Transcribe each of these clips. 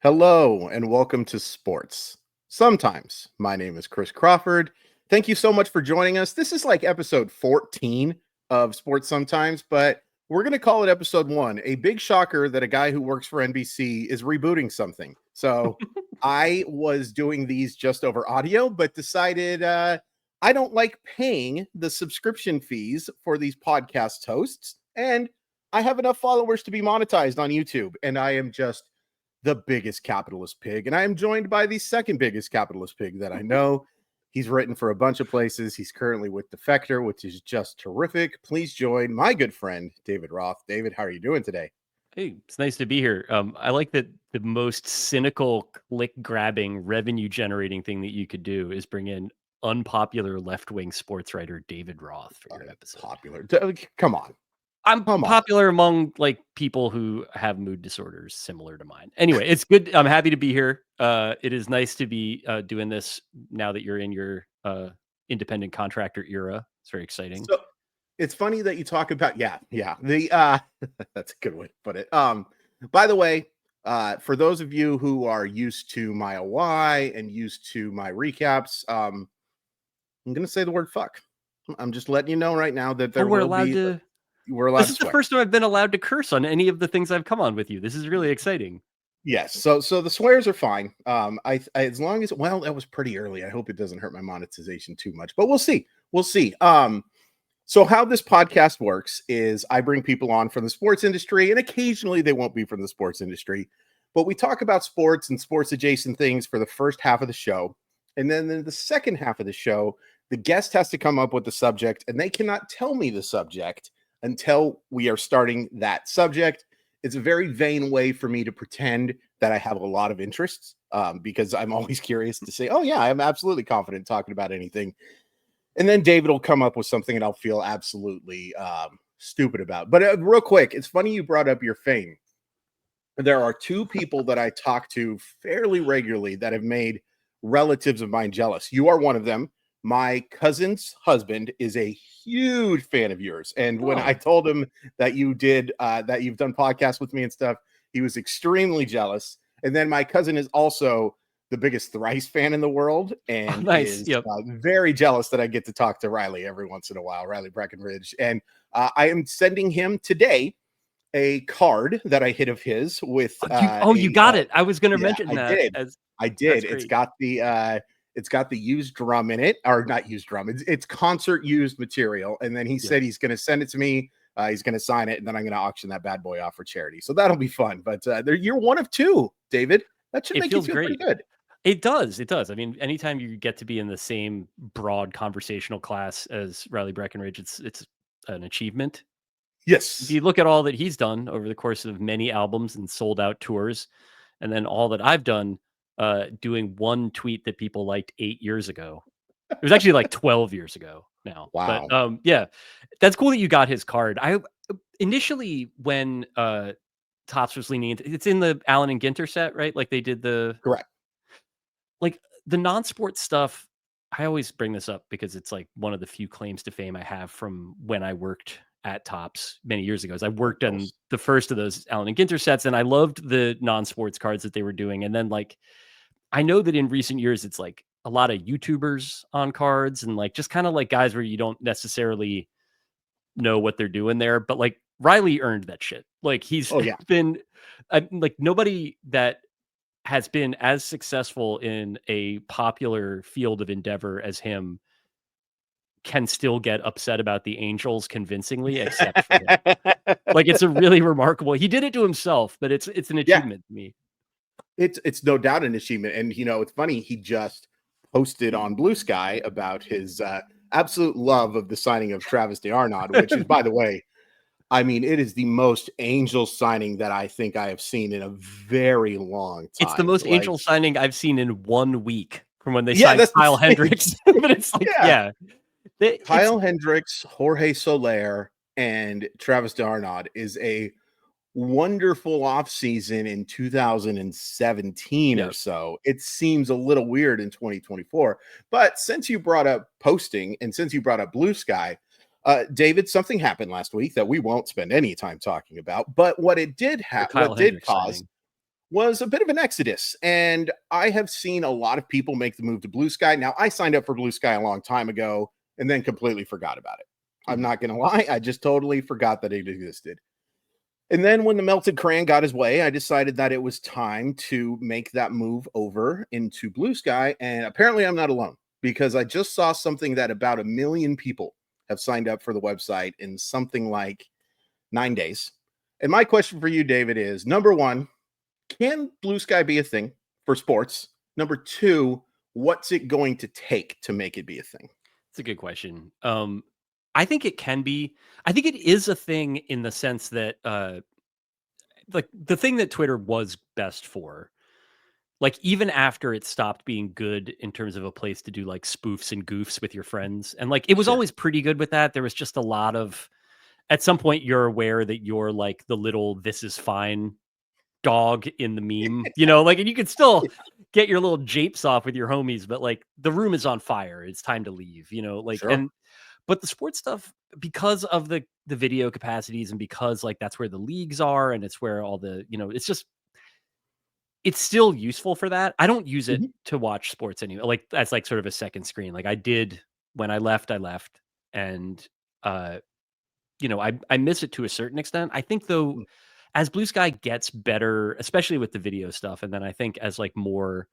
Hello and welcome to Sports. Sometimes. My name is Chris Crawford. Thank you so much for joining us. This is like episode 14 of Sports Sometimes, but we're going to call it episode 1. A big shocker that a guy who works for NBC is rebooting something. So I was doing these just over audio, but decided I don't like paying the subscription fees for these podcast hosts. And I have enough followers to be monetized on YouTube. And I am just the biggest capitalist pig. And I am joined by the second biggest capitalist pig that I know. He's written for a bunch of places. He's currently with Defector, which is just terrific. Please join my good friend, David Roth. David, how are you doing today? Hey, it's nice to be here. I like that the most cynical, click-grabbing, revenue-generating thing that you could do is bring in unpopular left-wing sports writer David Roth for your episode. Popular. Come on. I'm popular among people who have mood disorders similar to mine. Anyway, it's good. I'm happy to be here. It is nice to be doing this now that you're in your independent contractor era. It's very exciting. So it's funny that you talk about the that's a good way to put it. By the way, for those of you who are used to my OI and used to my recaps, I'm gonna say the word fuck. I'm just letting you know right now that we're allowed to this is the first time I've been allowed to curse on any of the things I've come on with you. This is really exciting. Yes. So the swears are fine. I as long as, well, that was pretty early. I hope it doesn't hurt my monetization too much, but we'll see. We'll see. So how this podcast works is I bring people on from the sports industry, and occasionally they won't be from the sports industry, but we talk about sports and sports adjacent things for the first half of the show. And then in the second half of the show, the guest has to come up with the subject, and they cannot tell me the subject until we are starting that subject. It's a very vain way for me to pretend that I have a lot of interests, because I'm always curious to say, oh yeah, I'm absolutely confident talking about anything. And then David will come up with something and I'll feel absolutely stupid about. But real quick, it's funny you brought up your fame. There are two people that I talk to fairly regularly that have made relatives of mine jealous. You are one of them. My cousin's husband is a huge fan of yours. And when I told him that you did, that you've done podcasts with me and stuff, he was extremely jealous. And then my cousin is also the biggest Thrice fan in the world and is very jealous that I get to talk to Riley every once in a while, Riley Breckenridge. And I am sending him today a card that I hit of his with. You got it. I was going to mention that. I did. It's got the used drum in it, or not used drum. It's concert used material. And then he said he's going to send it to me. He's going to sign it, and then I'm going to auction that bad boy off for charity. So that'll be fun. But you're one of two, David. That should make you feel pretty good. It does. It does. I mean, anytime you get to be in the same broad conversational class as Riley Breckenridge, it's an achievement. Yes. If you look at all that he's done over the course of many albums and sold out tours, and then all that I've done, doing one tweet that people liked 8 years ago. It was actually like 12 years ago now. Wow. But yeah, that's cool that you got his card. I initially, when Topps was leaning into, it's in the Allen and Ginter set, right? Like they did correct. Like the non-sport stuff. I always bring this up because it's like one of the few claims to fame I have from when I worked at Topps many years ago. I worked on the first of those Allen and Ginter sets, and I loved the non-sports cards that they were doing. And then I know that in recent years, it's like a lot of YouTubers on cards and just kind of like guys where you don't necessarily know what they're doing there. But Riley earned that shit. He's been nobody that has been as successful in a popular field of endeavor as him can still get upset about the Angels convincingly, except for him. It's a really remarkable. He did it to himself, but it's an achievement to me. It's no doubt an achievement. And it's funny, he just posted on Bluesky about his absolute love of the signing of Travis d'Arnaud, which is, by the way, I mean, it is the most Angels signing that I think I have seen in a very long time. It's the most Angels signing I've seen in 1 week from when they signed Kyle Hendricks. But it's Kyle Hendricks, Jorge Soler, and Travis d'Arnaud is a wonderful offseason in 2017 or so. It seems a little weird in 2024. But since you brought up posting and since you brought up Bluesky, David, something happened last week that we won't spend any time talking about. But what it did cause was a bit of an exodus. And I have seen a lot of people make the move to Bluesky. Now, I signed up for Bluesky a long time ago and then completely forgot about it. I'm not going to lie. I just totally forgot that it existed. And then when the melted crayon got his way, I decided that it was time to make that move over into Bluesky. And apparently I'm not alone, because I just saw something that about 1 million people have signed up for the website in something like 9 days. And my question for you, David, is number one, can Bluesky be a thing for sports? Number two, what's it going to take to make it be a thing? It's a good question. I think it can be. I think it is a thing in the sense that, like the thing that Twitter was best for, like even after it stopped being good in terms of a place to do like spoofs and goofs with your friends, and like it was Sure. always pretty good with that. There was just a lot of, at some point you're aware that you're like the little "this is fine" dog in the meme, like, and you could still get your little japes off with your homies, but like the room is on fire. It's time to leave, like, Sure. and but the sports stuff, because of the video capacities, and because like that's where the leagues are, and it's where all the, it's still useful for that. I don't use it Mhm. to watch sports anymore. Like that's like sort of a second screen. Like I did when I left. And I miss it to a certain extent. I think though, Mm. as Blue Sky gets better, especially with the video stuff, and then I think as like more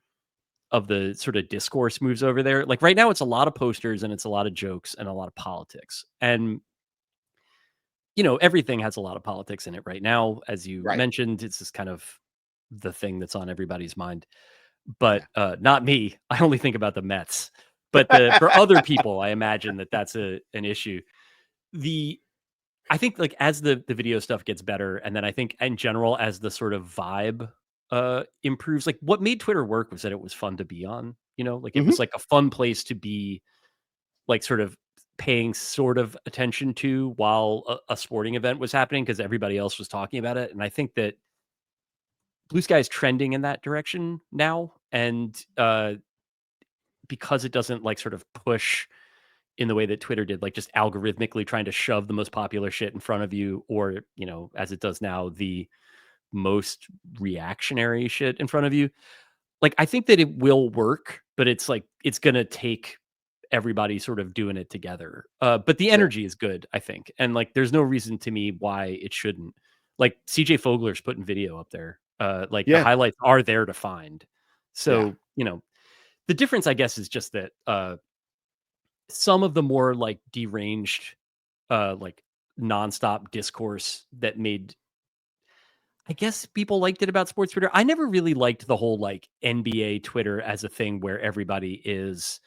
of the sort of discourse moves over there, like right now it's a lot of posters and it's a lot of jokes and a lot of politics. And everything has a lot of politics in it right now. As you Right. mentioned, it's just kind of the thing that's on everybody's mind. Yeah. But not me. I only think about the Mets. But the for other people, I imagine that that's an issue. The I think like as the video stuff gets better, and then I think in general as the sort of vibe improves, like what made Twitter work was that it was fun to be on, like it Mhm. was like a fun place to be, like sort of paying sort of attention to while a sporting event was happening, because everybody else was talking about it. And I think that Blue Sky is trending in that direction now. And because it doesn't like sort of push in the way that Twitter did, like just algorithmically trying to shove the most popular shit in front of you, or, as it does now, the most reactionary shit in front of you. Like, I think that it will work, but it's like, it's going to take everybody sort of doing it together. But the Sure. energy is good, I think. And like, there's no reason to me why it shouldn't. Like, CJ Fogler's putting video up there. Like, the Yeah. highlights are there to find. Yeah. So, the difference, I guess, is just that some of the more like deranged, like nonstop discourse that made, I guess, people liked it about sports Twitter. I never really liked the whole like NBA Twitter as a thing where everybody is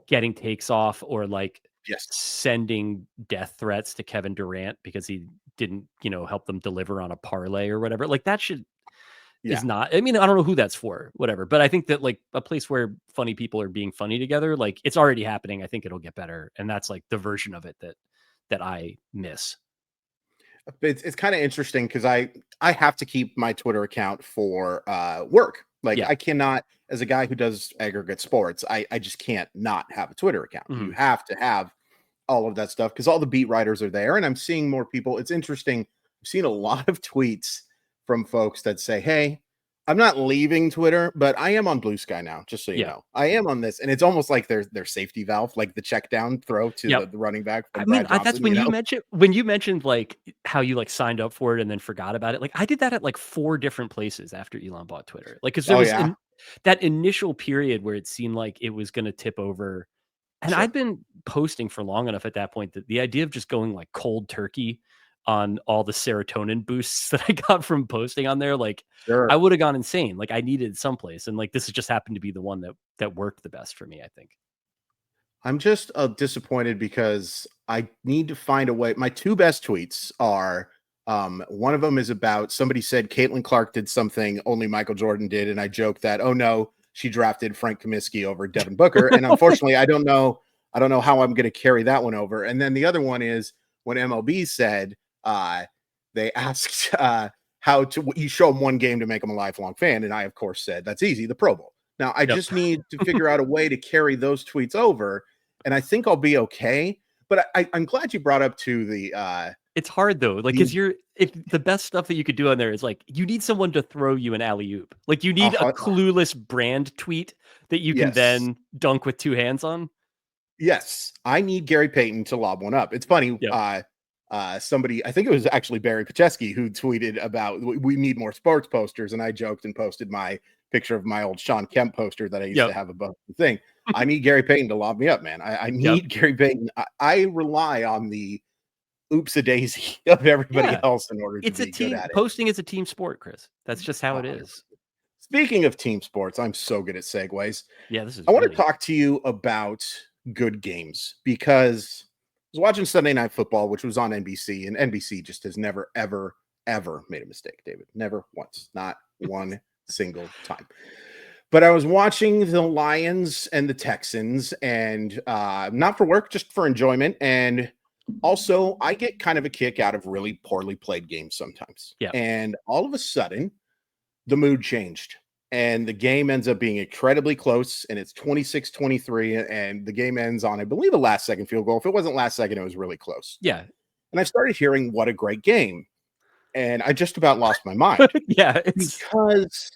getting takes off, or like Yes. sending death threats to Kevin Durant because he didn't, help them deliver on a parlay or whatever. Like that should is Yeah. not, I mean, I don't know who that's for, whatever. But I think that like a place where funny people are being funny together, like it's already happening. I think it'll get better. And that's like the version of it that I miss. It's kind of interesting because I have to keep my Twitter account for work. Like Yeah. I cannot, as a guy who does aggregate sports, I just can't not have a Twitter account. You Mhm. have to have all of that stuff because all the beat writers are there, and I'm seeing more people. It's interesting. I've seen a lot of tweets from folks that say, "Hey, I'm not leaving Twitter, but I am on Blue Sky now, just so you Yeah. know. I am on this." And it's almost like their safety valve, like the check down throw to Yep. the running back I from mean, Brad that's Johnson, when you mentioned like how you like signed up for it and then forgot about it. Like I did that at like 4 different places after Elon bought Twitter. Like, cause there Oh was yeah, that initial period where it seemed like it was going to tip over. And sure. I'd been posting for long enough at that point that the idea of just going like cold turkey on all the serotonin boosts that I got from posting on there, like Sure. I would have gone insane. Like I needed someplace. And like this has just happened to be the one that worked the best for me, I think. I'm just disappointed because I need to find a way. My two best tweets are one of them is about somebody said Caitlin Clark did something only Michael Jordan did, and I joked that, oh no, she drafted Frank Kaminsky over Devin Booker, and unfortunately, I don't know how I'm going to carry that one over. And then the other one is when MLB said they asked how to you show them one game to make them a lifelong fan, and I of course said that's easy, the Pro Bowl. Now I Yep. just need to figure out a way to carry those tweets over, and I think I'll be okay. But I'm glad you brought up to It's hard though, like, because if the best stuff that you could do on there is like, you need someone to throw you an alley oop. Like, you need a Uh-huh. clueless brand tweet that you can Yes. then dunk with 2 hands on. Yes. I need Gary Payton to lob one up. It's funny. Yep. Somebody, I think it was actually Barry Pacheski, who tweeted about we need more sports posters, and I joked and posted my picture of my old Sean Kemp poster that I used to Yep. have above the thing. I need Gary Payton to lob me up, man. I Yep. need Gary Payton. I rely on the oops a daisy of everybody Yeah. else in order to It's a be good team at it. posting is a team sport, Chris. That's just how it 100%. is. Speaking of team sports, I'm so good at segues. Yeah, this is I want to really talk to you about good games because I was watching Sunday Night Football, which was on NBC, and NBC just has never, ever, ever made a mistake, David. Never once, not one single time. But I was watching the Lions and the Texans, and not for work, just for enjoyment. And also, I get kind of a kick out of really poorly played games sometimes. Yeah. And all of a sudden, the mood changed. And the game ends up being incredibly close, and it's 26-23, and the game ends on, I believe, a last second field goal. If it wasn't last second, it was really close. Yeah. And I started hearing what a great game. And I just about lost my mind Yeah, it's because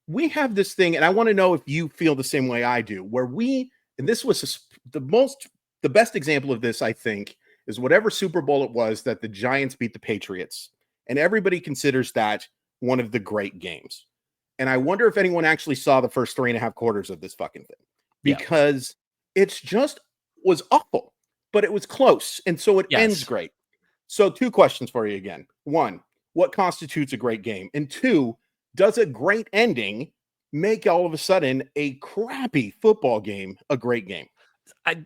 we have this thing, and I want to know if you feel the same way I do, where and this was the best example of this, I think, is whatever Super Bowl it was that the Giants beat the Patriots. And everybody considers that one of the great games. And I wonder if anyone actually saw the first 3.5 quarters of this fucking thing, because it's just was awful, but it was close. And so it ends great. So 2 questions for you again. 1, what constitutes a great game? And 2, does a great ending make all of a sudden a crappy football game a great game?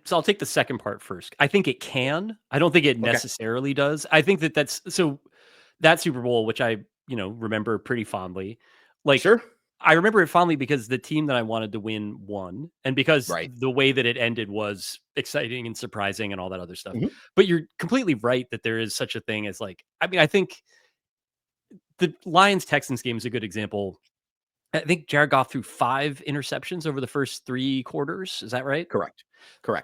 So I'll take the second part first. I think it can. I don't think it necessarily does. I think that's so that Super Bowl, which I, remember pretty fondly. Like, Sure. I remember it fondly because the team that I wanted to win won, and because Right. the way that it ended was exciting and surprising and all that other stuff. Mhm. But you're completely right that there is such a thing as like, I mean, I think the Lions Texans game is a good example. I think Jared Goff threw 5 interceptions over the first 3 quarters. Is that right? Correct.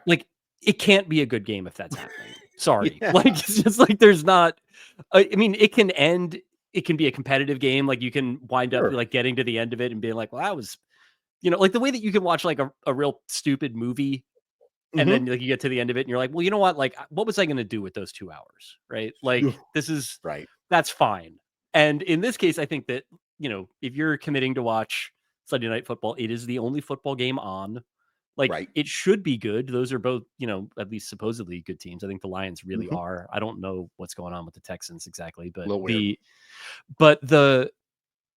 Like, it can't be a good game if that's happening. Sorry. Yeah. Like, it's just like there's not I mean, it can end it can be a competitive game. Like, you can wind up, Sure. like, getting to the end of it and being like, "Well, that was," like the way that you can watch, like, a real stupid movie, and Mhm. then, like, you get to the end of it and you're like, "Well, you know what? Like, what was I gonna do with those 2 hours?" Right? Like, Oof. this is Right. that's fine. And in this case, I think that, if you're committing to watch Sunday Night Football, it is the only football game on. Like, Right. it should be good. Those are both, at least supposedly good teams. I think the Lions really Mhm. are. I don't know what's going on with the Texans exactly, A but little weird.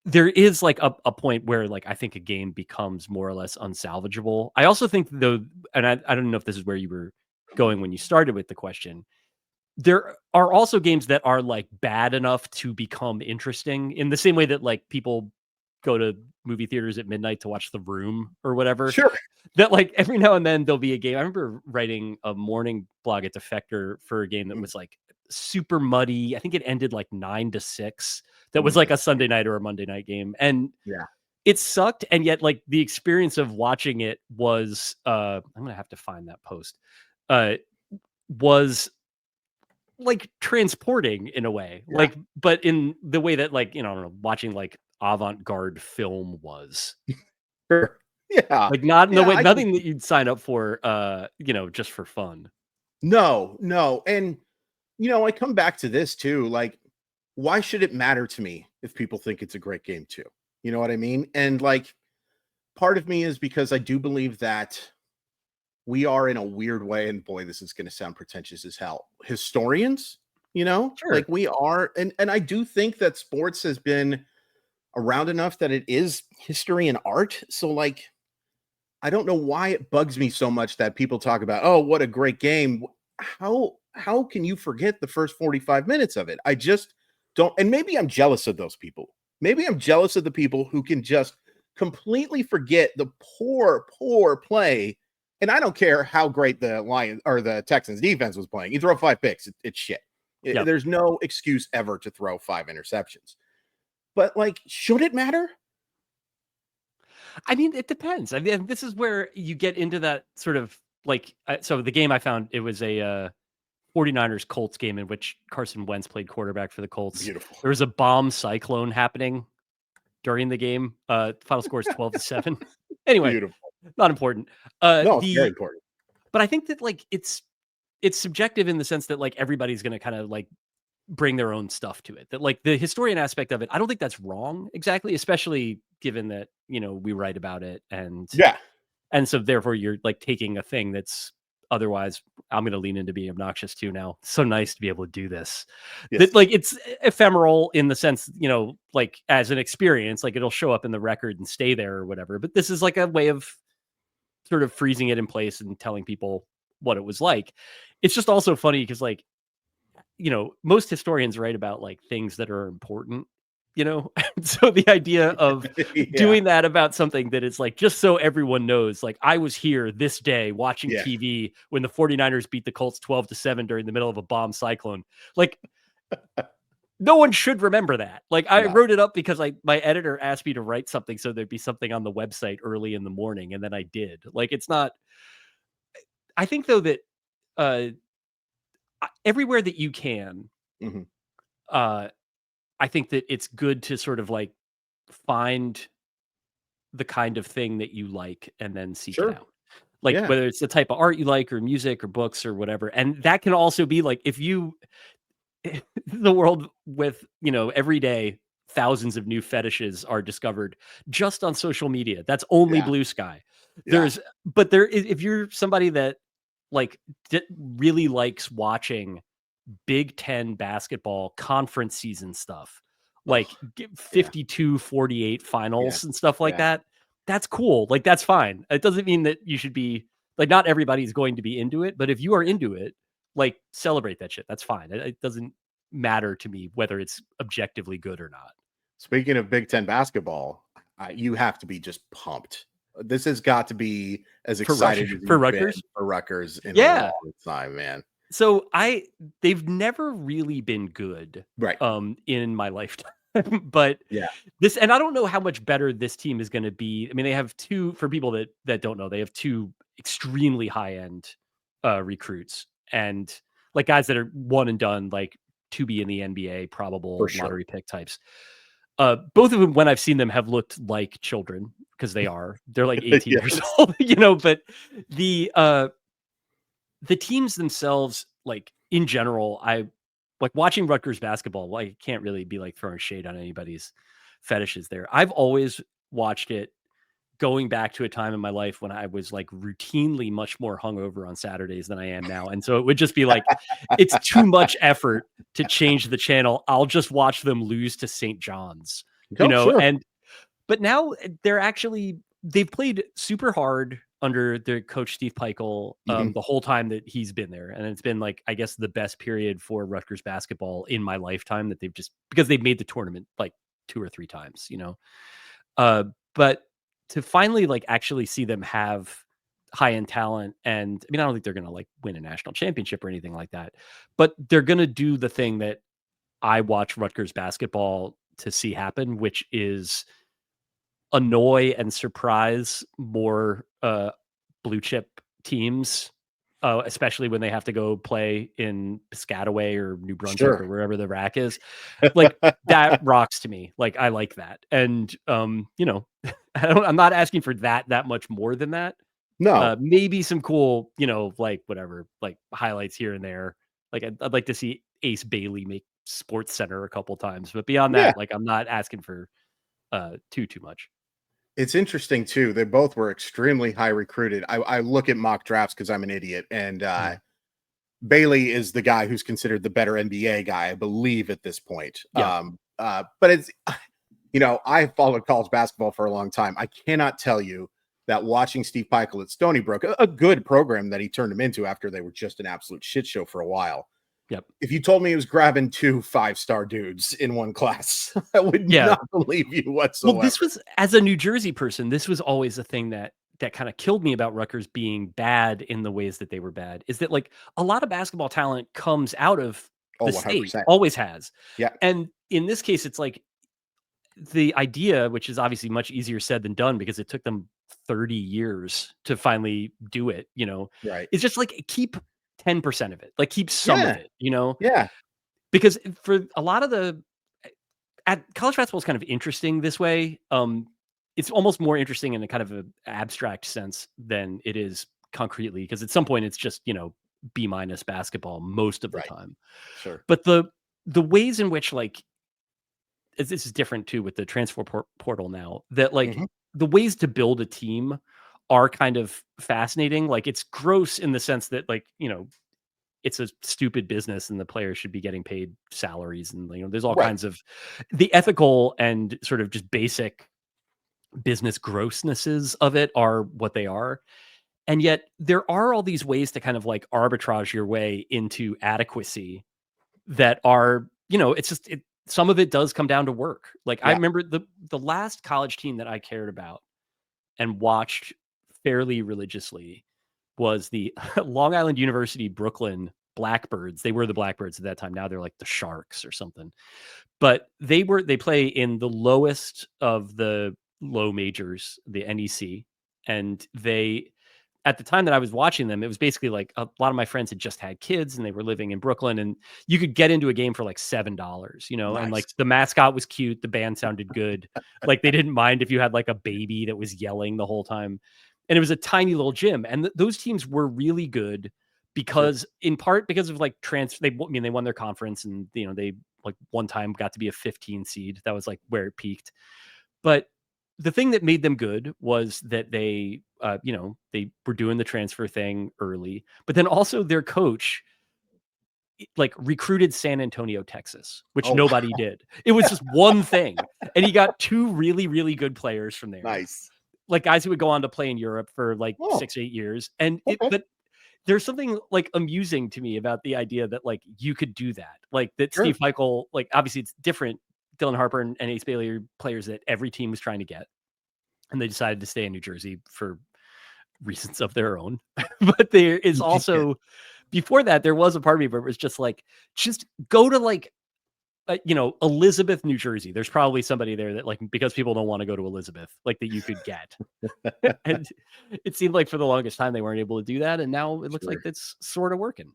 there is like a point where, like, I think a game becomes more or less unsalvageable. I also think, though, and I don't know if this is where you were going when you started with the question. There are also games that are, like, bad enough to become interesting in the same way that, like, people go to movie theaters at midnight to watch The Room or whatever. Sure. That, like, every now and then there'll be a game. I remember writing a morning blog at Defector for a game that Mm. was, like, super muddy. I think it ended, like, 9-6. That was, like, Mm. a Sunday night or a Monday night game, and Yeah. it sucked, and yet, like, the experience of watching it was, I'm gonna have to find that post, uh, was like transporting in a way, Yeah. like, but in the way that, like, I don't know, watching like avant-garde film was. Sure. Yeah. Like, not in the Yeah, way, I can nothing that you'd sign up for, just for fun. No, no, and, I come back to this too, like, why should it matter to me if people think it's a great game too? You know what I mean? And, like, part of me is because I do believe that we are, in a weird way, and boy, this is gonna sound pretentious as hell, historians, Sure. like, we are, and I do think that sports has been around enough that it is history and art, so, like, I don't know why it bugs me so much that people talk about, "Oh, what a great game." How can you forget the first 45 minutes of it? I just don't, and maybe I'm jealous of those people. Maybe I'm jealous of the people who can just completely forget the poor, poor play. And I don't care how great the Lions or the Texans defense was playing. You throw 5 picks, it's shit. Yep. There's no excuse ever to throw 5 interceptions. But, like, should it matter? I mean, it depends. I mean, this is where you get into that sort of like, so the game I found, it was 49ers Colts game in which Carson Wentz played quarterback for the Colts. Beautiful. There was a bomb cyclone happening during the game. Final score is 12-7. Anyway, Beautiful. not important. No, it's very important. But I think that like it's subjective in the sense that like everybody's going to kind of like bring their own stuff to it. That like the historian aspect of it, I don't think that's wrong exactly, especially given that, you know, we write about it and so therefore you're like taking a thing that's otherwise, I'm going to lean into being obnoxious too now. So nice to be able to do this. Yes. That like it's ephemeral in the sense, you know, like as an experience, like it'll show up in the record and stay there or whatever. But this is like a way of sort of freezing it in place and telling people what it was like. It's just also funny because like, you know, most historians write about like things that are important, you know? So the idea of doing that about something that is like, just so everyone knows, like I was here this day watching TV when the 49ers beat the Colts 12-7 during the middle of a bomb cyclone. Like no one should remember that. Like I wrote it up because my editor asked me to write something so there'd be something on the website early in the morning. And then I did. Like, it's not, I think though that everywhere that you can, I think that it's good to sort of like find the kind of thing that you like and then seek it out. Like whether it's the type of art you like or music or books or whatever. And that can also be like, if you, the world with, you know, every day, thousands of new fetishes are discovered just on social media. That's only Bluesky. But if you're somebody that like really likes watching Big Ten basketball conference season stuff, like 52-48 finals and stuff like that, that's cool. Like that's fine. It doesn't mean that you should be like, not everybody's going to be into it, but if you are into it, like celebrate that shit. That's fine. It doesn't matter to me whether it's objectively good or not. Speaking of Big Ten basketball, you have to be just pumped. This has got to be as excited for Rutgers in a long time, man. So they've never really been good, right? In my lifetime, but this, and I don't know how much better this team is going to be. I mean, they have two, for people that don't know, they have two extremely high end recruits and like guys that are one and done, like to be in the NBA, probable lottery pick types. Both of them, when I've seen them, have looked like children because they're like 18 years old, you know, but the teams themselves, like in general, I like watching Rutgers basketball. Well, I can't really be like throwing shade on anybody's fetishes there. I've always watched it going back to a time in my life when I was like routinely much more hungover on Saturdays than I am now. And so it would just be like, it's too much effort to change the channel. I'll just watch them lose to St. John's, you know, but now they've played super hard under their coach, Steve Peichel, the whole time that he's been there. And it's been like, I guess the best period for Rutgers basketball in my lifetime that because they've made the tournament like 2 or 3 times, you know? But to finally like actually see them have high end talent. And I mean, I don't think they're going to like win a national championship or anything like that, but they're going to do the thing that I watch Rutgers basketball to see happen, which is annoy and surprise more blue chip teams, especially when they have to go play in Piscataway or New Brunswick or wherever the rack is. Like that rocks to me. Like I like that. And you know, I'm not asking for that much more than that. No, maybe some cool, you know, like whatever, like highlights here and there. Like I'd like to see Ace Bailey make Sports Center a couple times, but beyond that, like I'm not asking for too much. It's interesting too. They both were extremely high recruited. I look at mock drafts because I'm an idiot, and Bailey is the guy who's considered the better NBA guy, I believe, at this point. But it's, you know, I followed college basketball for a long time. I cannot tell you that watching Steve Peichel at Stony Brook, a good program that he turned him into after they were just an absolute shit show for a while. If you told me he was grabbing 2 5-star dudes in one class, I would not believe you whatsoever. Well, this was, as a New Jersey person, this was always a thing that kind of killed me about Rutgers being bad in the ways that they were bad, is that like a lot of basketball talent comes out of the 100%. state, always has. Yeah. And in this case, it's like the idea, which is obviously much easier said than done because it took them 30 years to finally do it, you know, right? It's just like keep 10% of it, like keep some of Yeah. it, you know, Yeah. because for a lot of at college basketball is kind of interesting this way. It's almost more interesting in a kind of a abstract sense than it is concretely, because at some point it's just, B minus basketball most of the Right. time. Sure. But the ways in which, like, this is different too with the transfer portal now, that like Hmm. the ways to build a team are kind of fascinating. Like, it's gross in the sense that, like, it's a stupid business and the players should be getting paid salaries, and there's all Right. kinds of the ethical and sort of just basic business grossnesses of it are what they are. And yet there are all these ways to kind of like arbitrage your way into adequacy that are, it's just some of it does come down to work. Like, I Yeah. remember the last college team that I cared about and watched fairly religiously was the Long Island University Brooklyn Blackbirds. They were the Blackbirds at that time. Now they're like the Sharks or something. But they play in the lowest of the low majors, the NEC, and they, at the time that I was watching them, it was basically like a lot of my friends had just had kids and they were living in Brooklyn, and you could get into a game for like $7, and Nice. like the mascot was cute, the band sounded good. Like, they didn't mind if you had like a baby that was yelling the whole time. And it was a tiny little gym, and those teams were really good Sure. because, in part because of like they won their conference, and they like one time got to be a 15 seed. That was like where it peaked. But the thing that made them good was that they were doing the transfer thing early, but then also their coach like recruited San Antonio, Texas, which Oh, nobody did. It was just one thing. And he got two really, really good players from there, nice. like guys who would go on to play in Europe for like Oh, 6, 8 years. And okay. but there's something like amusing to me about the idea that like you could do that. Like, that Sure. Steve Michael, like, obviously it's different. Dylan Harper and Ace Bailey are players that every team was trying to get, and they decided to stay in New Jersey for reasons of their own. But there is Yeah. also, before that, there was a part of me where it was just like, just go to like, Elizabeth, New Jersey. There's probably somebody there that, like, because people don't want to go to Elizabeth, like, that you could get. And it seemed like for the longest time they weren't able to do that, and now it looks like Sure. that's sort of working.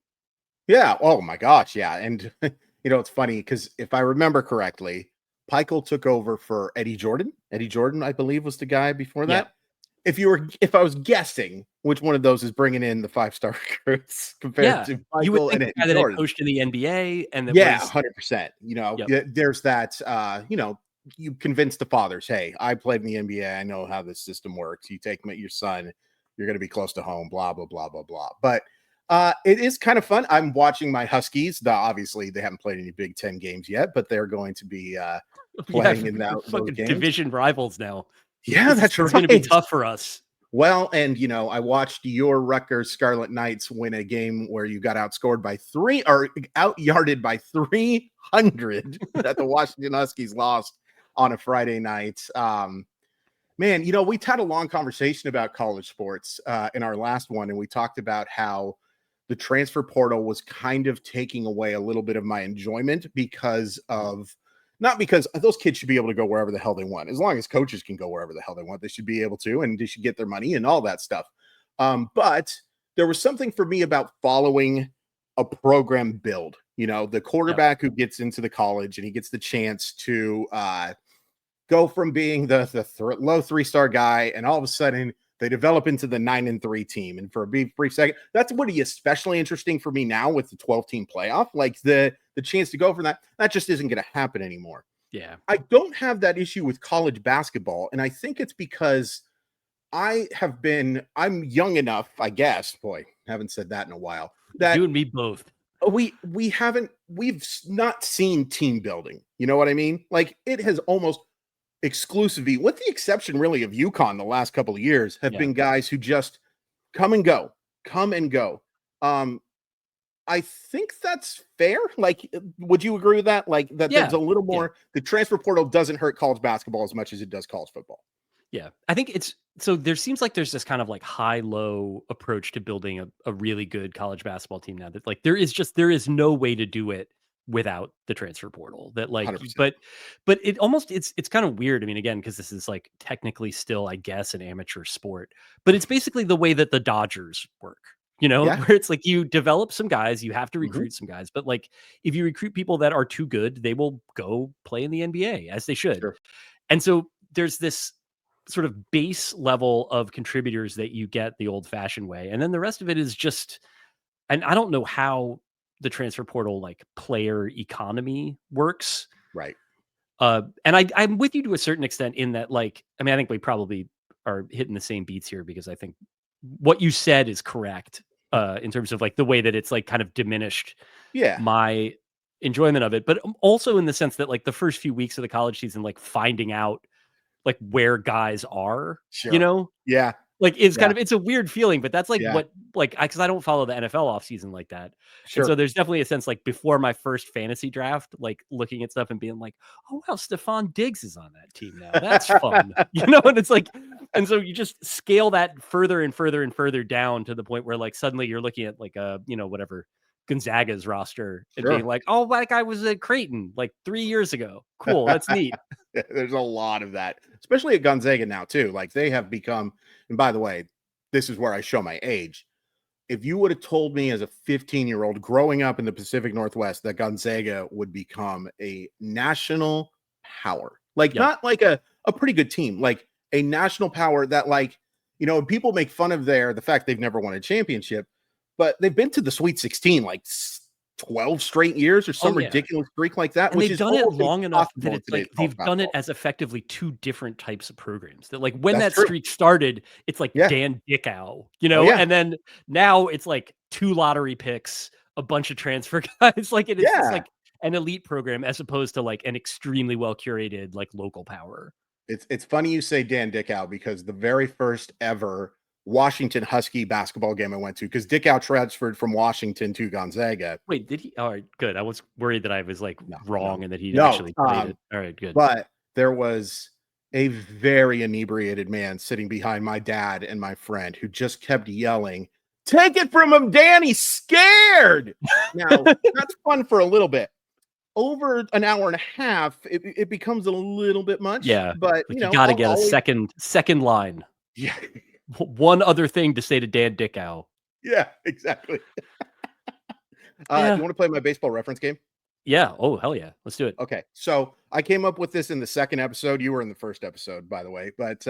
Yeah. Oh my gosh. Yeah. And it's funny because if I remember correctly, Peichel took over for Eddie Jordan. Eddie Jordan, I believe, was the guy before Yeah. that. If I was guessing which one of those is bringing in the 5-star recruits compared Yeah. to You would Peichel think and the Eddie guy that had Jordan. coached in the NBA and that Yeah, was 100%. Yep. There's that, you convince the fathers, hey, I played in the NBA. I know how this system works. You take your son, you're going to be close to home, blah, blah, blah, blah, blah. But it is kind of fun. I'm watching my Huskies. Obviously, they haven't played any Big Ten games yet, but they're going to be Yeah, playing in we're those fucking games. division rivals now. Yeah, This is that's this is gonna be right. tough for us. Well, and I watched your Rutgers Scarlet Knights win a game where you got outscored by out yarded by 300 that the Washington Huskies lost on a Friday night. Man, we had a long conversation about college sports in our last one, and we talked about how the transfer portal was kind of taking away a little bit of my enjoyment because of not because those kids should be able to go wherever the hell they want. As long as coaches can go wherever the hell they want, they should be able to, and they should get their money and all that stuff. But there was something for me about following a program build. The Yep. quarterback who gets into the college and he gets the chance to go from being the low 3-star guy, and all of a sudden they develop into the 9-3 team. And for a brief second, that's what is especially interesting for me now with the 12-team playoff. Like the chance to go from that just isn't going to happen anymore. Yeah. I don't have that issue with college basketball, and I think it's because I'm young enough, I guess. Boy, haven't said that in a while. You That and me both. we've not seen team building. You know what I mean? Like, it has almost exclusively, with the exception really of UConn the last couple of years, have Yeah. been guys who just come and go, come and go. I think that's fair. Like, would you agree with that? Like, that there's Yeah. a little Yeah. more, the transfer portal doesn't hurt college basketball as much as it does college football. Yeah. I think it's so there seems like there's this kind of like high-low approach to building a really good college basketball team now, that like there is no way to do it without the transfer portal. That like 100%. but it's kind of weird. I mean, again, because this is like technically still, I guess, an amateur sport, but it's basically the way that the Dodgers work. Yeah. where it's like you develop some guys, you have to Mhm. recruit some guys, but like if you recruit people that are too good, they will go play in the NBA as they should. Sure. And so there's this sort of base level of contributors that you get the old fashioned way. And then the rest of it is just, and I don't know how the transfer portal like player economy works. Right. And I'm with you to a certain extent in that, like, I mean, I think we probably are hitting the same beats here because I think what you said is correct in terms of like the way that it's like kind of diminished Yeah. my enjoyment of it, but also in the sense that like the first few weeks of the college season, like finding out like where guys are, Sure. Yeah. like it's Yeah. kind of, it's a weird feeling, but that's like Yeah. what, like, because I don't follow the NFL off season like that. And so Sure. there's definitely a sense like before my first fantasy draft, like looking at stuff and being like, oh, wow, Stephon Diggs is on that team now. That's fun. And it's like, and so you just scale that further and further and further down to the point where like suddenly you're looking at like whatever Gonzaga's roster and being Sure. like, oh, that guy was at Creighton like 3 years ago. Cool. That's neat. There's a lot of that, especially at Gonzaga now too. Like they have become, and by the way, this is where I show my age. If you would have told me as a 15-year-old growing up in the Pacific Northwest that Gonzaga would become a national power, like Yep. not like a pretty good team, like a national power that like, people make fun of the fact they've never won a championship, but they've been to the Sweet 16 like 12 straight years or some Oh, yeah. ridiculous streak like that, And which they've is done it almost long enough that impossible in it's like today's college they've done it basketball. as effectively two different types of programs. That like when That's that true. streak started, it's like Yeah. Dan Dickow, Oh, yeah. and then now it's like 2 lottery picks, a bunch of transfer guys. Like it's just Yeah. like an elite program as opposed to like an extremely well curated like local power. It's funny you say Dan Dickow because the very first ever Washington Husky basketball game I went to, because Dickow transferred from Washington to Gonzaga. Wait, did he? All right, good. I was worried that I was like No, wrong and that he'd no, actually played it. All right, good. but there was a very inebriated man sitting behind my dad and my friend who just kept yelling, "Take it from him, Dan, he's scared." Now, that's fun for a little bit. Over an hour and a half, it becomes a little bit much. Yeah, But like you got to I'll get a always, second line. yeah, One other thing to say to Dan Dickow. yeah, exactly. Yeah. You want to play my baseball reference game? Yeah. Oh, hell yeah. Let's do it. Okay, so I came up with this in the second episode. You were in the first episode, by the way, but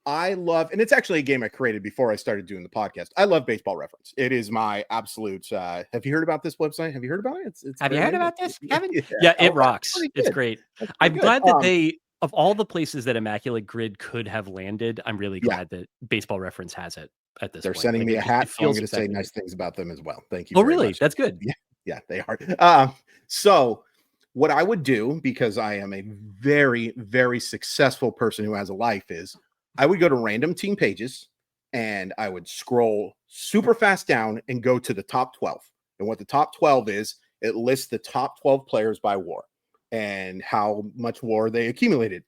I love, and it's actually a game I created before I started doing the podcast. I love baseball reference. It is my absolute. Have you heard about this website? Have you heard about it? It's Have you heard about this, Kevin? Yeah, Yeah, it oh, rocks. It's good. great. That's I'm pretty good. glad that they, of all the places that Immaculate Grid could have landed, I'm really Yeah. glad that Baseball Reference has it at this They're point. sending Like, me a hat, it so I'm feels going to say exactly nice right. things about them as well. Thank you. Oh, very really? much. That's good. Yeah, they are. So what I would do, because I am a very, very successful person who has a life, is I would go to random team pages and I would scroll super fast down and go to the top 12. And what the top 12 is, it lists the top 12 players by war and how much war they accumulated.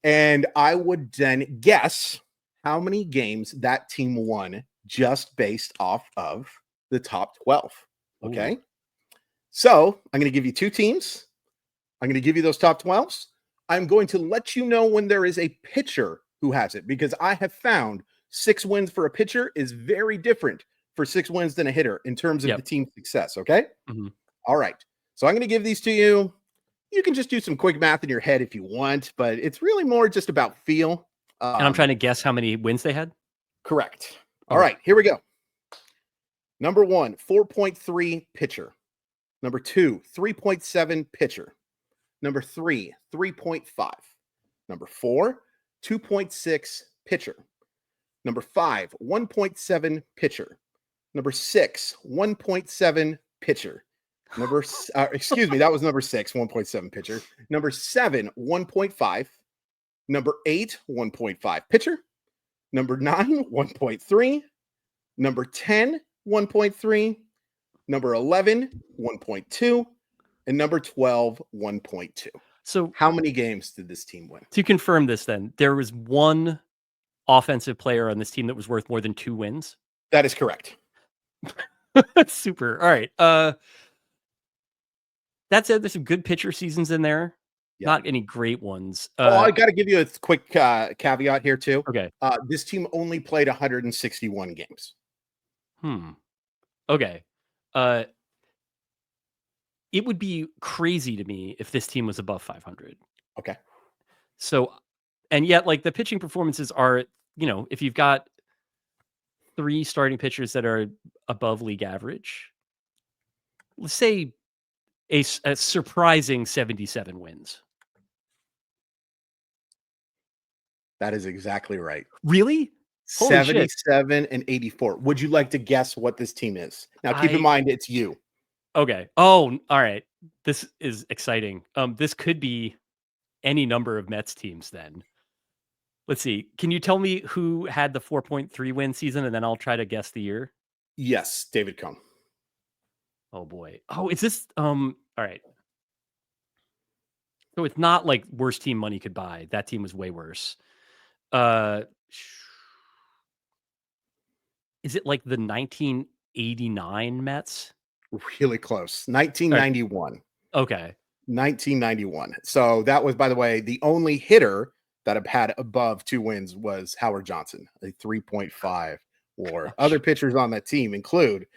And I would then guess how many games that team won just based off of the top 12. Okay. Ooh. So I'm going to give you two teams. I'm going to give you those top 12s. I'm going to let you know when there is a pitcher who has it, because I have found 6 wins for a pitcher is very different for 6 wins than a hitter in terms of the team's success. Okay. Mhm. All right. So I'm going to give these to you. You can just do some quick math in your head if you want, but it's really more just about feel. And I'm trying to guess how many wins they had. Correct. All Okay. right, here we go. Number 1, 4.3 pitcher. Number 2, 3.7 pitcher. Number 3, 3.5. Number 4, 2.6 pitcher. Number 5, 1.7 pitcher. Number 6, 1.7 pitcher. Excuse me, that was number 6, 1.7 pitcher. Number 7, 1.5. Number 8, 1.5 pitcher. Number 9, 1.3. Number 10, 1.3. Number 11, 1.2. And number 12, 1.2. So how many games did this team win? To confirm this, then, there was one offensive player on this team that was worth more than 2 wins? That is correct. That's super. All right. That said, there's some good pitcher seasons in there. Yep. Not any great ones. I got to give you a quick caveat here, too. Okay. This team only played 161 games. Okay. Uh, it would be crazy to me if this team was above 500. Okay. So, and yet, like, the pitching performances are, if you've got 3 starting pitchers that are above league average, let's say a surprising 77 wins. That is exactly right. Really? Holy shit. 77 and 84. Would you like to guess what this team is? Now, keep in I mind, it's you. Okay. Oh, all right. This is exciting. This could be any number of Mets teams then. Let's see. Can you tell me who had the 4.3 win season, and then I'll try to guess the year? Yes, David Cohn. Oh boy. Oh, is this all right. So it's not like worst team money could buy. That team was way worse. Uh is it like the 1989 Mets? Really close. All right. 1991. Okay. 1991. So that was, by the way, the only hitter that had above 2 wins was Howard Johnson, a 3.5 WAR. Other pitchers on that team include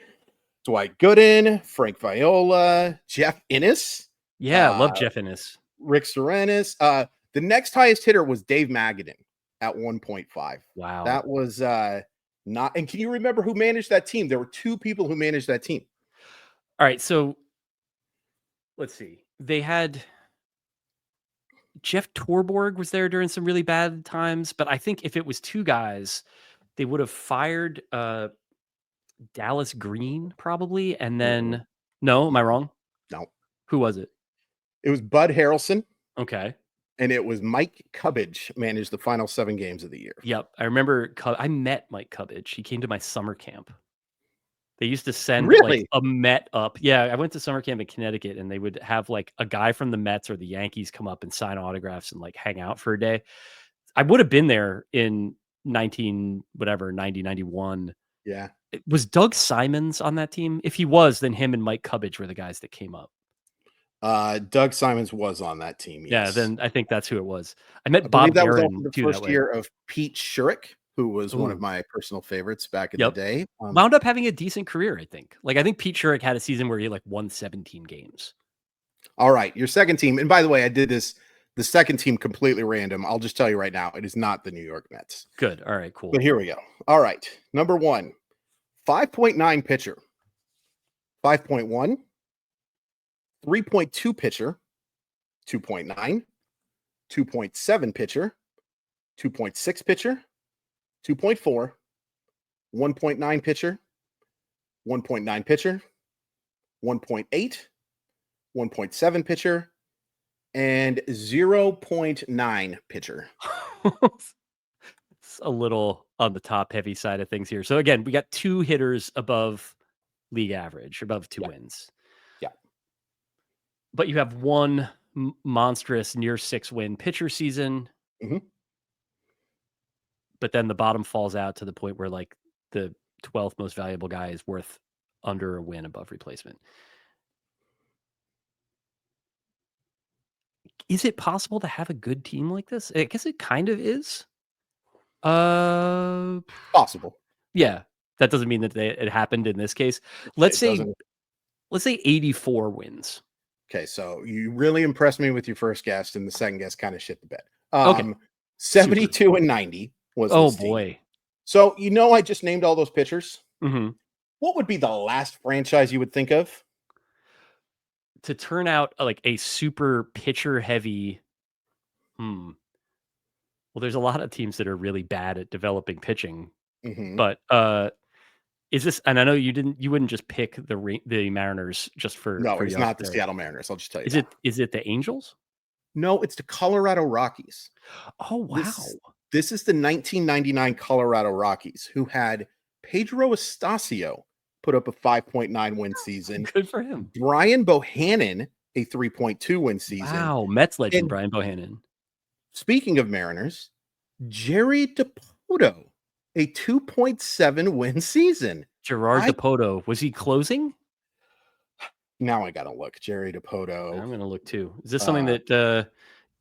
Dwight Gooden, Frank Viola, Jeff Innes. Yeah, love Jeff Innes. Rick Serenis. The next highest hitter was Dave Magadan at 1.5. Wow. That was not. And can you remember who managed that team? There were 2 people who managed that team. All right, so let's see. They had Jeff Torborg was there during some really bad times, but I think if it was 2 guys, they would have fired Dallas Green probably, and then no, am I wrong? No. Who was it? It was Bud Harrelson. Okay. And it was Mike Cubbage managed the final 7 games of the year. Yep. I remember I met Mike Cubbage. He came to my summer camp. They used to send like a Met up. Yeah, I went to summer camp in Connecticut, and they would have like a guy from the Mets or the Yankees come up and sign autographs and like hang out for a day. I would have been there in 90, 91. Yeah. Was Doug Simons on that team? If he was, then him and Mike Cubbage were the guys that came up. Doug Simons was on that team. Yes. Yeah, then I think that's who it was. I met I Bob that was Barron also the too, first year of Pete Shurik, who was one of Ooh. my personal favorites back in the day. Wound up having a decent career, I think. Like, I think Pete Shurik had a season where he like won 17 games. All right, your second team. And by the way, I did the second team completely random. I'll just tell you right now, it is not the New York Mets. Good. All right, cool. But here we go. All right. Number 1, 5.9 pitcher, 5.1, 3.2 pitcher, 2.9, 2.7 pitcher, 2.6 pitcher, 2.4, 1.9 pitcher, 1.9 pitcher, 1.8, 1.7 pitcher, and 0.9 pitcher. It's a little on the top heavy side of things here. So again, we got 2 hitters above league average, above 2 wins. Yeah. But you have 1 monstrous near 6 win pitcher season. Mm-hmm. But then the bottom falls out to the point where like the 12th most valuable guy is worth under a win above replacement. Is it possible to have a good team like this? I guess it kind of is. Possible. Yeah. That doesn't mean that it happened in this case. Let's say 84 wins. Okay, so you really impressed me with your first guess, and the second guess kind of shit the bed. Okay. 72 Super. and 90 was oh this boy. Team. So I just named all those pitchers. Mm-hmm. What would be the last franchise you would think of to turn out like a super pitcher heavy? Well, there's a lot of teams that are really bad at developing pitching, but is this? And I know you wouldn't just pick the Mariners just for. No, for it's not the Seattle Mariners. I'll just tell you. Is it the Angels? No, it's the Colorado Rockies. Oh wow! This is the 1999 Colorado Rockies, who had Pedro Estacio put up a 5.9 win season. Good for him. Brian Bohannon, a 3.2 win season. Wow, Mets legend Brian Bohannon. Speaking of Mariners, Jerry Dipoto, a 2.7 win season. Gerard Dipoto, was he closing? Now I gotta look. Jerry Dipoto. I'm gonna look too. Is this something that?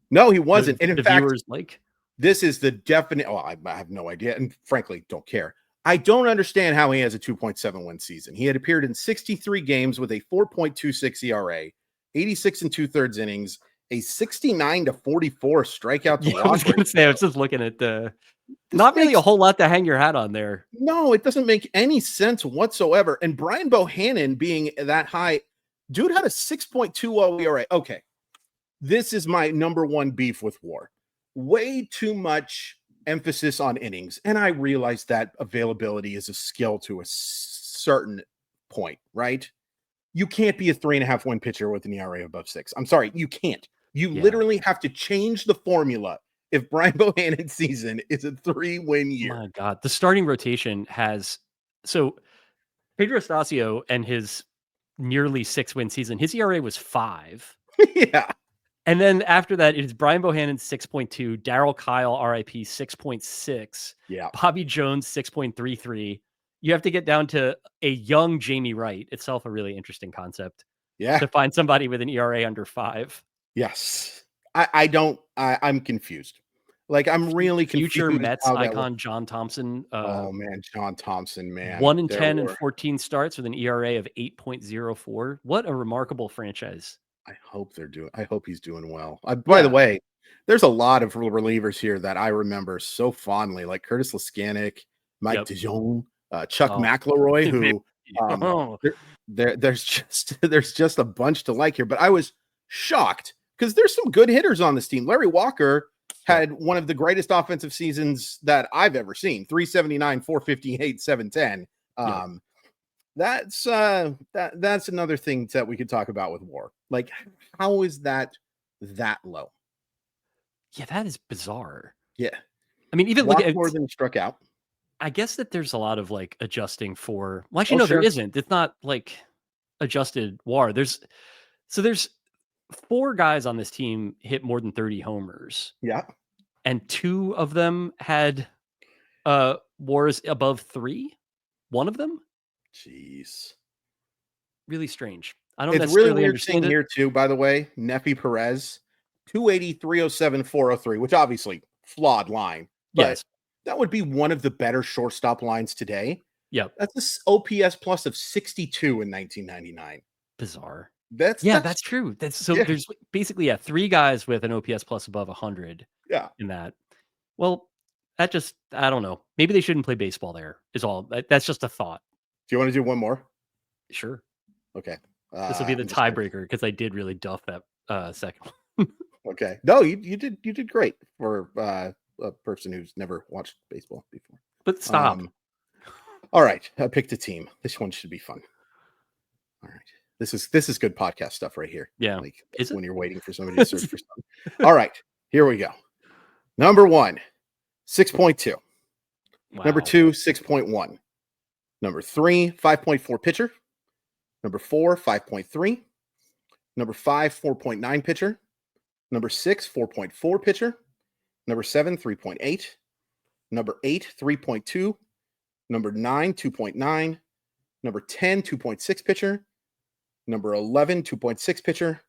No, he wasn't. And in fact, viewers like this is the definite. Oh, I have no idea, and frankly, don't care. I don't understand how he has a 2.7 win season. He had appeared in 63 games with a 4.26 ERA, 86 and 2/3 innings, a 69 to 44 strikeout to Yeah, I was walk going to say, I ratio. was just looking at the, This not really a makes whole lot to hang your hat on there. no, it doesn't make any sense whatsoever. And Brian Bohannon being that high, dude had a 6.20 ERA. Okay, this is my number one beef with WAR. Way too much emphasis on innings. And I realize that availability is a skill to a certain point, right? You can't be a 3.5 win pitcher with an ERA above 6. I'm sorry, you can't. You Yeah. literally have to change the formula if Brian Bohannon's season is a 3-win year. My God. The starting rotation has, so Pedro Estacio and his nearly 6-win season, his ERA was 5. Yeah. And then after that, it is Brian Bohannon 6.2, Darryl Kyle, RIP 6.6, Yeah. Bobby Jones 6.33. You have to get down to a young Jamie Wright. Itself a really interesting concept. Yeah. To find somebody with an ERA under 5. Yes. I'm confused. Like, I'm really Future confused Mets how that works. icon John Thompson. Oh man, John Thompson, man. 1 in There 10 and were 14 starts with an ERA of 8.04. What a remarkable franchise. I hope he's doing well. By the Yeah. way, there's a lot of relievers here that I remember so fondly, like Curtis Laskanik, Mike Yep. DeJong, Chuck Oh, McElroy, dude, who oh. there's just a bunch to like here. But I was shocked because there's some good hitters on this team. Larry Walker had one of the greatest offensive seasons that I've ever seen. 379, 458, 710. Yep. That's another thing that we could talk about with WAR. Like, how is that low? Yeah, that is bizarre. Yeah. I mean, even look Walked at more than struck out. I guess that there's a lot of like adjusting for, well, actually, Oh, no, there sure. isn't. It's not like adjusted WAR. There's 4 guys on this team hit more than 30 homers. Yeah. And 2 of them had WARs above 3. One of them? Jeez. Really strange. I don't It's really necessarily weird seeing understand it. here too, by the way, Nefi Perez, 280, 307, 403, which obviously flawed line, but Yes. that would be one of the better shortstop lines today. Yep. That's an OPS plus of 62 in 1999. Bizarre. That's That's true. There's basically 3 guys with an OPS plus above 100 in that. Well, that just, I don't know. Maybe they shouldn't play baseball there is all. That's just a thought. Do you want to do one more? Sure. Okay. This will be the tiebreaker because I did really duff that second one. Okay. No, you did great for a person who's never watched baseball before. But stop. All right. I picked a team. This one should be fun. All right. This is good podcast stuff right here. Yeah. Like Is it? when you're waiting for somebody to search for something. All right. Here we go. Number 1, 6.2. Wow. Number 2, 6.1. Number 3, 5.4 pitcher. Number 4, 5.3. Number 5, 4.9 pitcher. Number 6, 4.4 pitcher. Number 7, 3.8. Number 8, 3.2. Number 9, 2.9. Number 10, 2.6 pitcher. Number 11, 2.6 pitcher.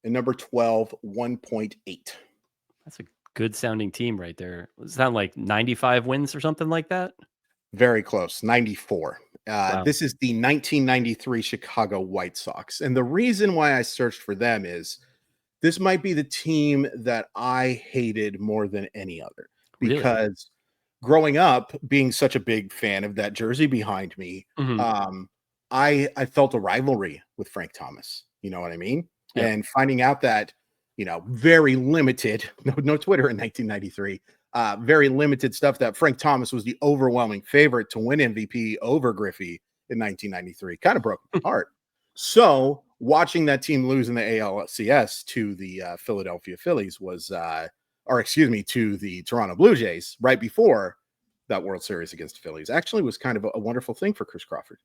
And number 12, 1.8. That's a good sounding team right there. Does it sound like 95 wins or something like that? Very close, 94. Wow. This is the 1993 Chicago White Sox. And the reason why I searched for them is this might be the team that I hated more than any other. Because growing up, being such a big fan of that jersey behind me, I felt a rivalry with Frank Thomas. You know what I mean? Yep. And finding out that, very limited, no Twitter in 1993, very limited stuff that Frank Thomas was the overwhelming favorite to win MVP over Griffey in 1993 kind of broke my heart. So watching that team lose in the ALCS to the Philadelphia Phillies to the Toronto Blue Jays right before that World Series against the Phillies actually was kind of a wonderful thing for Chris Crawford.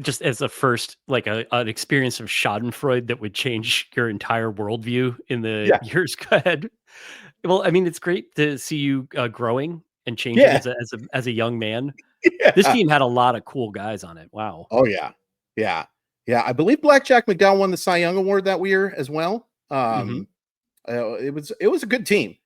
Just as a first, like an experience of Schadenfreude that would change your entire worldview in the years ahead. Well, I mean, it's great to see you growing and changing as a young man. Yeah. This team had a lot of cool guys on it. Wow. Oh yeah. I believe Blackjack McDowell won the Cy Young Award that year as well. It was a good team.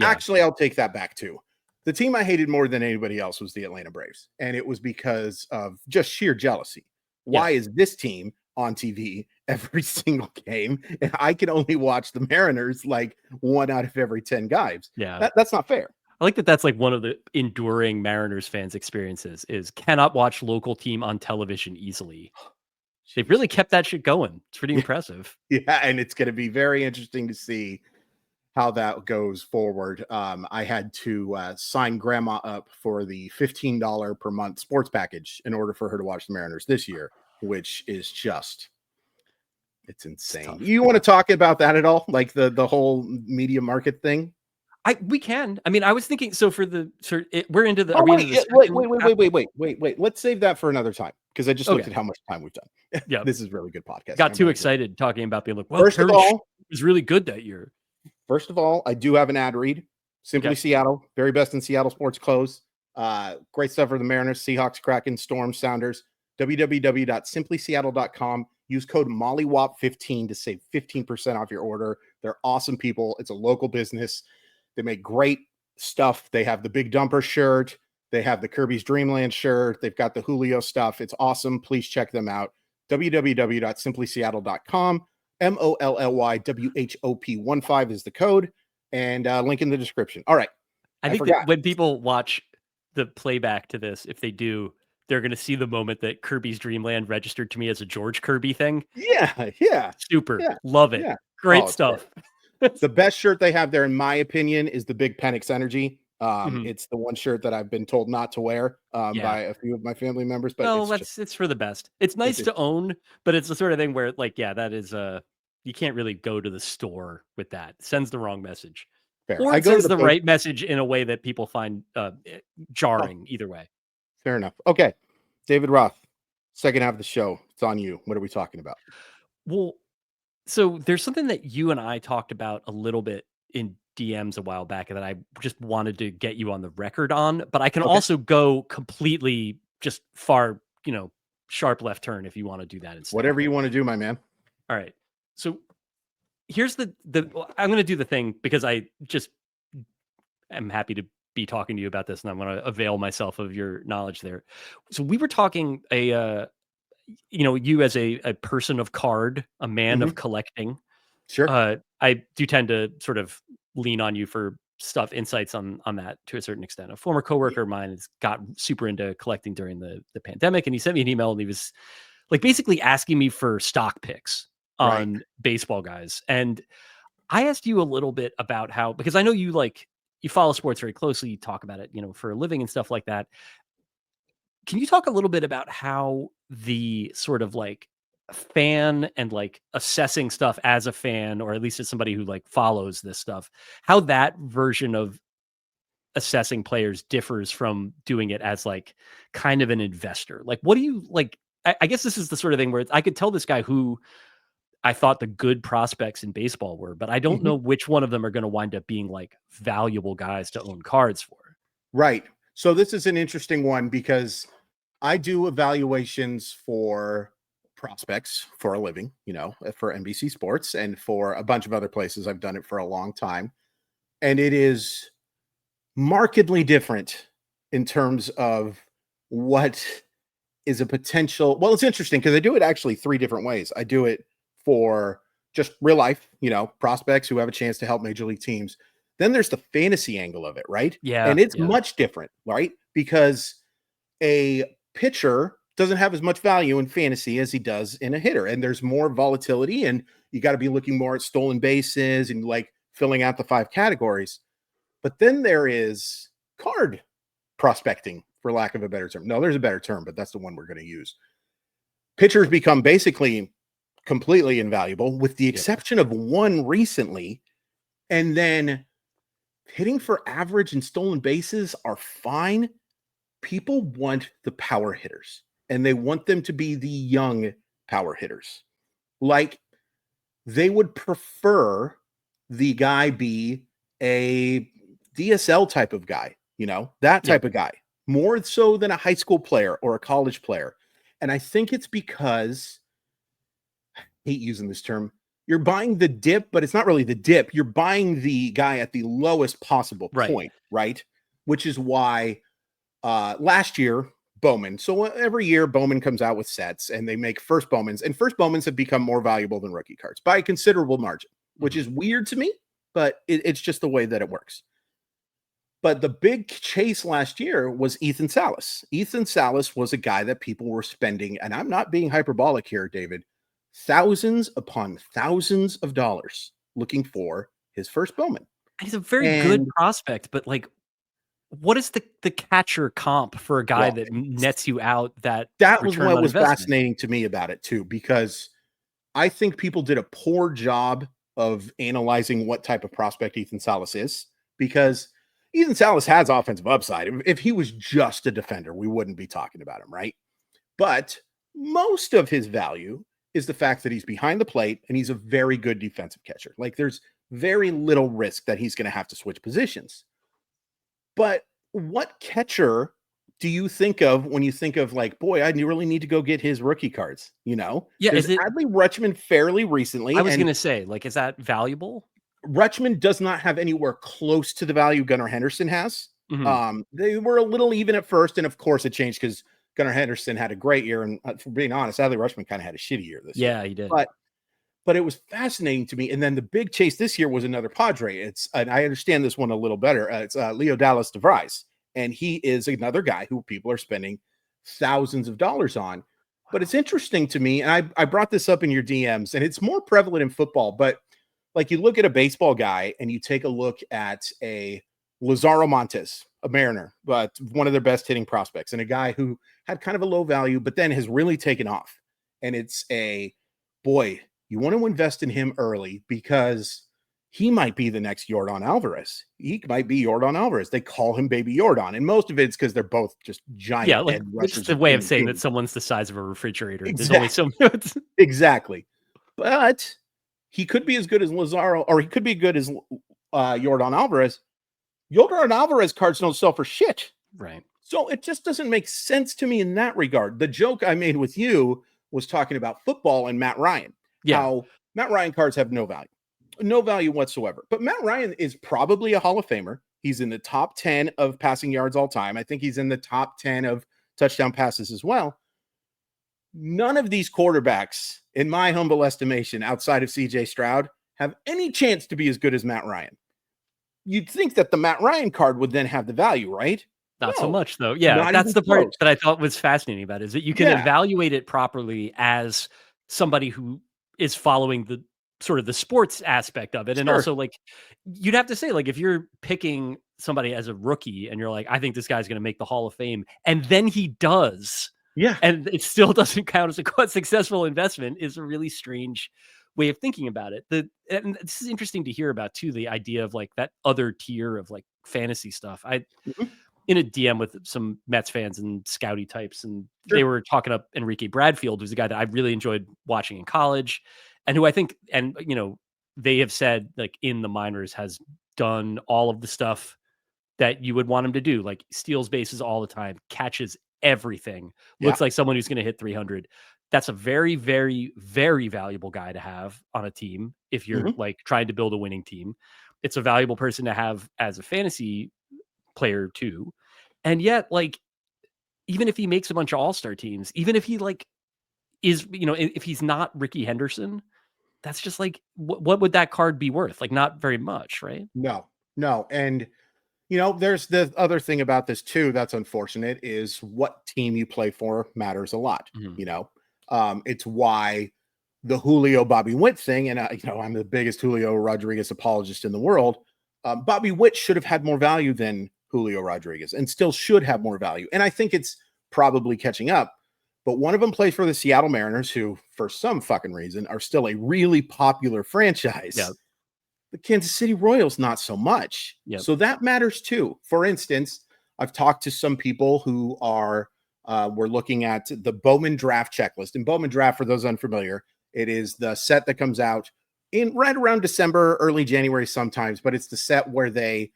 Actually, I'll take that back too. The team I hated more than anybody else was the Atlanta Braves, and it was because of just sheer jealousy. Why is this team on TV every single game, and I can only watch the Mariners like 1 out of every 10 guys? Yeah. That's not fair. I like that that's like one of the enduring Mariners fans' experiences is cannot watch local team on television easily. They've really kept that shit going. It's pretty impressive. Yeah, and it's going to be very interesting to see how that goes forward. I had to sign grandma up for the $15 per month sports package in order for her to watch the Mariners this year, which is just, it's insane. You want to talk about that at all? Like the whole media market thing? We can. I mean, I was thinking. So we're into the. Wait. Let's save that for another time because I just looked at how much time we've done. Yeah, this is really good podcast. Got too excited talking about being like, well, first of all, it was really good that year. First of all, I do have an ad read. Simply Seattle, very best in Seattle sports clothes. Great stuff for the Mariners, Seahawks, Kraken, Storm, Sounders. www.simplyseattle.com. Use code MOLLYWOP15 to save 15% off your order. They're awesome people. It's a local business. They make great stuff. They have the Big Dumper shirt. They have the Kirby's Dreamland shirt. They've got the Julio stuff. It's awesome. Please check them out. www.simplyseattle.com. MOLLYWHOP15 is the code, and link in the description. All right. I think that when people watch the playback to this, if they do, they're going to see the moment that Kirby's Dreamland registered to me as a George Kirby thing. Yeah. Super. Love it. Great stuff. The best shirt they have there, in my opinion, is the Big Penix Energy. It's the one shirt that I've been told not to wear by a few of my family members. But it's for the best. It's nice to own, but it's the sort of thing where, like, that is you can't really go to the store with that. It sends the wrong message. Fair. Or it sends the right message in a way that people find jarring. Either way. Fair enough. Okay, David Roth, second half of the show. It's on you. What are we talking about? Well, so there's something that you and I talked about a little bit in DMs a while back that I just wanted to get you on the record on, but I can also go completely just far, sharp left turn if you want to do that instead. Whatever you want to do, my man. All right. So here's I'm going to do the thing because I just am happy to be talking to you about this and I'm going to avail myself of your knowledge there. So we were talking you as a person of card, a man of collecting. Sure. I do tend to sort of lean on you for insights on that to a certain extent. A former coworker of mine has got super into collecting during the pandemic, and he sent me an email and he was like basically asking me for stock picks on baseball guys. And I asked you a little bit about how, because I know you follow sports very closely, you talk about it, for a living and stuff like that. Can you talk a little bit about how the sort of like fan and like assessing stuff as a fan, or at least as somebody who like follows this stuff, how that version of assessing players differs from doing it as like kind of an investor? Like, what do you like? I guess this is the sort of thing where I could tell this guy who I thought the good prospects in baseball were, but I don't know which one of them are going to wind up being like valuable guys to own cards for. Right. So this is an interesting one because I do evaluations for prospects for a living, for NBC Sports and for a bunch of other places. I've done it for a long time. And it is markedly different in terms of what is a potential. Well, it's interesting because I do it actually 3 different ways. I do it for just real life, prospects who have a chance to help major league teams. Then there's the fantasy angle of it, right? Yeah. And it's much different, right? Because a pitcher doesn't have as much value in fantasy as he does in a hitter. And there's more volatility, and you got to be looking more at stolen bases and like filling out the 5 categories. But then there is card prospecting, for lack of a better term. No, there's a better term, but that's the one we're going to use. Pitchers become basically completely invaluable with the exception of one recently. And then hitting for average and stolen bases are fine. People want the power hitters, and they want them to be the young power hitters. Like, they would prefer the guy be a DSL type of guy, that type of guy, more so than a high school player or a college player. And I think it's because, I hate using this term, you're buying the dip, but it's not really the dip. You're buying the guy at the lowest possible point, right? which is why last year, Bowman. So every year, Bowman comes out with sets and they make first Bowmans, and first Bowmans have become more valuable than rookie cards by a considerable margin, which is weird to me, but it's just the way that it works. But the big chase last year was Ethan Salas. Ethan Salas was a guy that people were spending, and I'm not being hyperbolic here, David, thousands upon thousands of dollars looking for his first Bowman. He's a very good prospect, but like, what is the catcher comp for a guy that nets you out that was what was fascinating to me about it too, because I think people did a poor job of analyzing what type of prospect Ethan Salas is, because Ethan Salas has offensive upside. If he was just a defender, we wouldn't be talking about him, right? But most of his value is the fact that he's behind the plate and he's a very good defensive catcher. Like, there's very little risk that he's going to have to switch positions. But what catcher do you think of when you think of, like, boy, I really need to go get his rookie cards? You know, is it Adley Rutschman fairly recently? I was going to say, like, is that valuable? Rutschman does not have anywhere close to the value Gunnar Henderson has. They were a little even at first, and of course it changed because Gunnar Henderson had a great year, and for being honest, Adley Rutschman kind of had a shitty year this year. Yeah, he did. But it was fascinating to me. And then the big chase this year was another Padre. And I understand this one a little better. It's Leo Dallas DeVries. And he is another guy who people are spending thousands of dollars on. But it's interesting to me, and I brought this up in your DMs, and it's more prevalent in football. But like, you look at a baseball guy and you take a look at a Lazaro Montes, a Mariner, but one of their best hitting prospects, and a guy who had kind of a low value, but then has really taken off. And it's boy, you want to invest in him early because he might be the next Yordan Alvarez. He might be Yordan Alvarez. They call him Baby Yordan. And most of it's because they're both just giant. Yeah, like, it's the way of saying that someone's the size of a refrigerator. Exactly. There's only so Exactly. But he could be as good as Lazaro, or he could be good as Yordan Alvarez. Yordan Alvarez cards don't sell for shit. Right. So it just doesn't make sense to me in that regard. The joke I made with you was talking about football and Matt Ryan. Yeah. How Matt Ryan cards have no value whatsoever. But Matt Ryan is probably a Hall of Famer. He's in the top 10 of passing yards all time. I think he's in the top 10 of touchdown passes as well. None of these quarterbacks, in my humble estimation, outside of CJ Stroud, have any chance to be as good as Matt Ryan. You'd think that the Matt Ryan card would then have the value, right? Not so much, though. Yeah, that's the part that I thought was fascinating about it, is that you can evaluate it properly as somebody who is following the sort of the sports aspect of it. And also, like, you'd have to say, like, if you're picking somebody as a rookie and you're like, I think this guy's going to make the Hall of Fame, and then he does, and it still doesn't count as a quite successful investment, is a really strange way of thinking about it. And this is interesting to hear about too, the idea of like that other tier of like fantasy stuff. In a DM with some Mets fans and Scouty types, and they were talking up Enrique Bradfield, who's a guy that I really enjoyed watching in college, and who I think, and you know, they have said, like, in the minors has done all of the stuff that you would want him to do, like steals bases all the time, catches everything, looks like someone who's going to hit 300. That's a very, very, very valuable guy to have on a team if you're like trying to build a winning team. It's a valuable person to have as a fantasy player too. And yet, like, even if he makes a bunch of all-star teams, even if he like is, you know, if he's not Ricky Henderson, that's just like, what would that card be worth? Like, not very much, right? No. And you know, there's the other thing about this too that's unfortunate, is what team you play for matters a lot. You know, it's why the Julio Bobby Witt thing, and you know, I'm the biggest Julio Rodriguez apologist in the world. Bobby Witt should have had more value than Julio Rodriguez, and still should have more value. And I think it's probably catching up. But one of them plays for the Seattle Mariners, who, for some fucking reason, are still a really popular franchise. The Kansas City Royals, not so much. So that matters too. For instance, I've talked to some people who are we're looking at the Bowman draft checklist. And Bowman draft, for those unfamiliar, it is the set that comes out in right around December, early January sometimes, but it's the set where they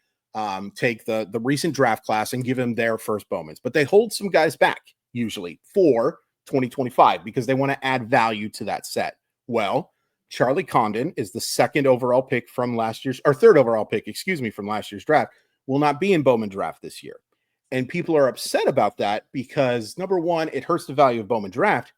take the recent draft class and give them their first Bowmans. But they hold some guys back, usually, for 2025 because they want to add value to that set. Well, Charlie Condon is the third overall pick, from last year's draft, will not be in Bowman draft this year. And people are upset about that because, number one, it hurts the value of Bowman draft.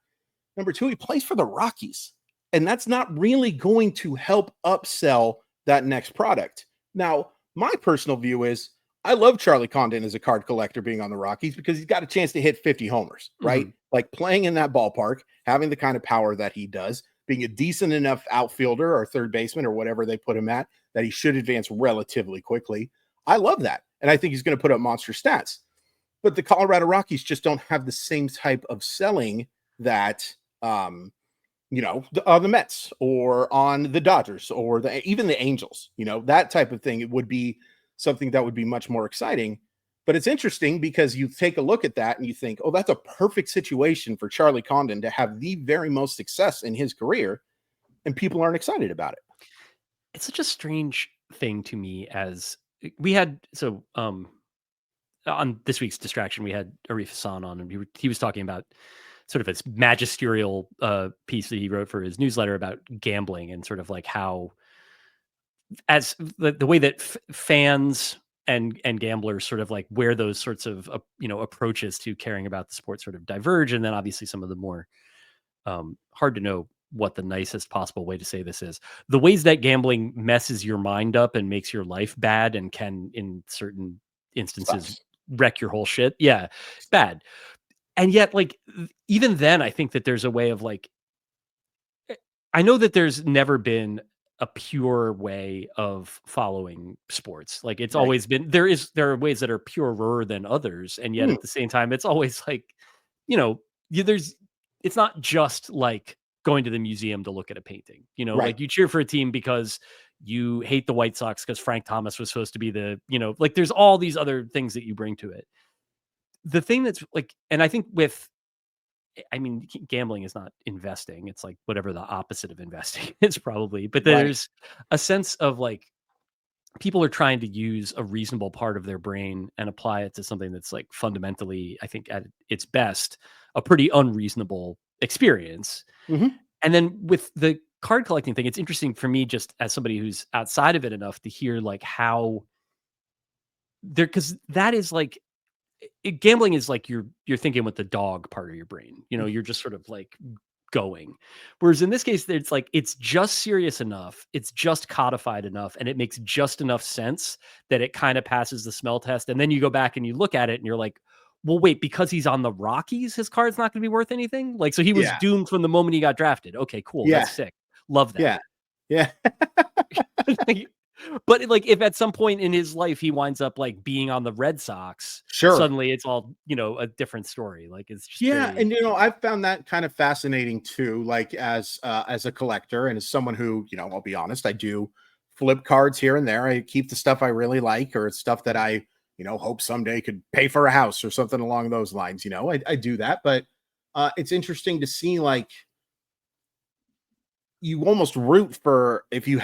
Number two, he plays for the Rockies. And that's not really going to help upsell that next product. Now, my personal view is I love Charlie Condon as a card collector being on the Rockies because he's got a chance to hit 50 homers, right? Mhm. Like playing in that ballpark, having the kind of power that he does, being a decent enough outfielder or third baseman or whatever they put him at, that he should advance relatively quickly. I love that. And I think he's going to put up monster stats. But the Colorado Rockies just don't have the same type of selling that the Mets or on the Dodgers or even the Angels, that type of thing. It would be something that would be much more exciting. But it's interesting because you take a look at that and you think, oh, that's a perfect situation for Charlie Condon to have the very most success in his career, and people aren't excited about it. It's such a strange thing to me as we had on this week's Distraction, we had Arif Hassan on, and he was talking about sort of his magisterial piece that he wrote for his newsletter about gambling and sort of like how, as the way that fans and gamblers sort of like where those sorts of approaches to caring about the sport sort of diverge, and then obviously some of the more hard to know what the nicest possible way to say this is. The ways that gambling messes your mind up and makes your life bad and can, in certain instances, Sucks. wreck your whole shit. Yeah, bad. And yet, like, even then, I think that there's a way of like, I know that there's never been a pure way of following sports. Like it's Right. always been, there are ways that are purer than others. And yet Hmm. at the same time, it's always like, there's, it's not just like going to the museum to look at a painting, Right. like you cheer for a team because you hate the White Sox because Frank Thomas was supposed to be like there's all these other things that you bring to it. The thing that's like, and I think gambling is not investing. It's like whatever the opposite of investing is probably, but Right. there's a sense of like people are trying to use a reasonable part of their brain and apply it to something that's like fundamentally, I think at its best, a pretty unreasonable experience. Hmm. And then with the card collecting thing, it's interesting for me just as somebody who's outside of it enough to hear like how because that is like gambling is like you're thinking with the dog part of your brain. You're just sort of like going. Whereas in this case, it's like it's just serious enough, it's just codified enough, and it makes just enough sense that it kind of passes the smell test. And then you go back and you look at it and you're like, well, wait, because he's on the Rockies, his card's not going to be worth anything. Like, so he was Yeah. doomed from the moment he got drafted. Okay, cool. Yeah. That's sick. Love that. Yeah. Yeah. But like if at some point in his life he winds up like being on the Red Sox, Sure. suddenly it's all, a different story. Like it's just Yeah, very and I've found that kind of fascinating too. Like as a collector and as someone who, I'll be honest, I do flip cards here and there. I keep the stuff I really like, or it's stuff that I, hope someday could pay for a house or something along those lines. I do that, but it's interesting to see like you almost root for if you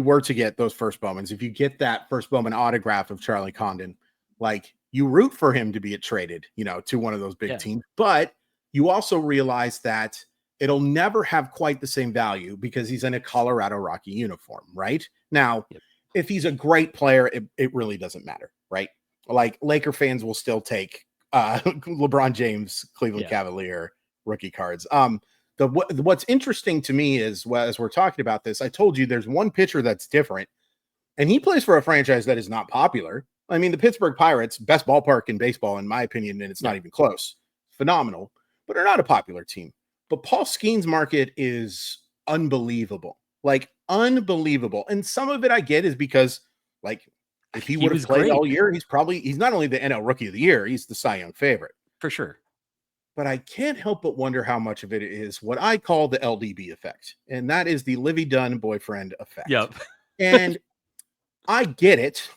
were to get those first Bowmans, if you get that first Bowman autograph of Charlie Condon, like you root for him to be traded, to one of those big yeah. teams. But you also realize that it'll never have quite the same value because he's in a Colorado Rocky uniform, right? Now, Yep. if he's a great player, it really doesn't matter, right? Like Laker fans will still take LeBron James, Cleveland Yeah. Cavalier rookie cards. What's interesting to me is, well, as we're talking about this, I told you there's one pitcher that's different, and he plays for a franchise that is not popular. I mean, the Pittsburgh Pirates, best ballpark in baseball, in my opinion, and it's not even close. Phenomenal, but they're not a popular team. But Paul Skeen's market is unbelievable, like unbelievable. And some of it I get is because, like, if he He would have was played great all year, he's not only the NL Rookie of the Year, he's the Cy Young favorite. for sure. But I can't help but wonder how much of it is what I call the LDB effect, and that is the Livy Dunn boyfriend effect. Yep. And I get it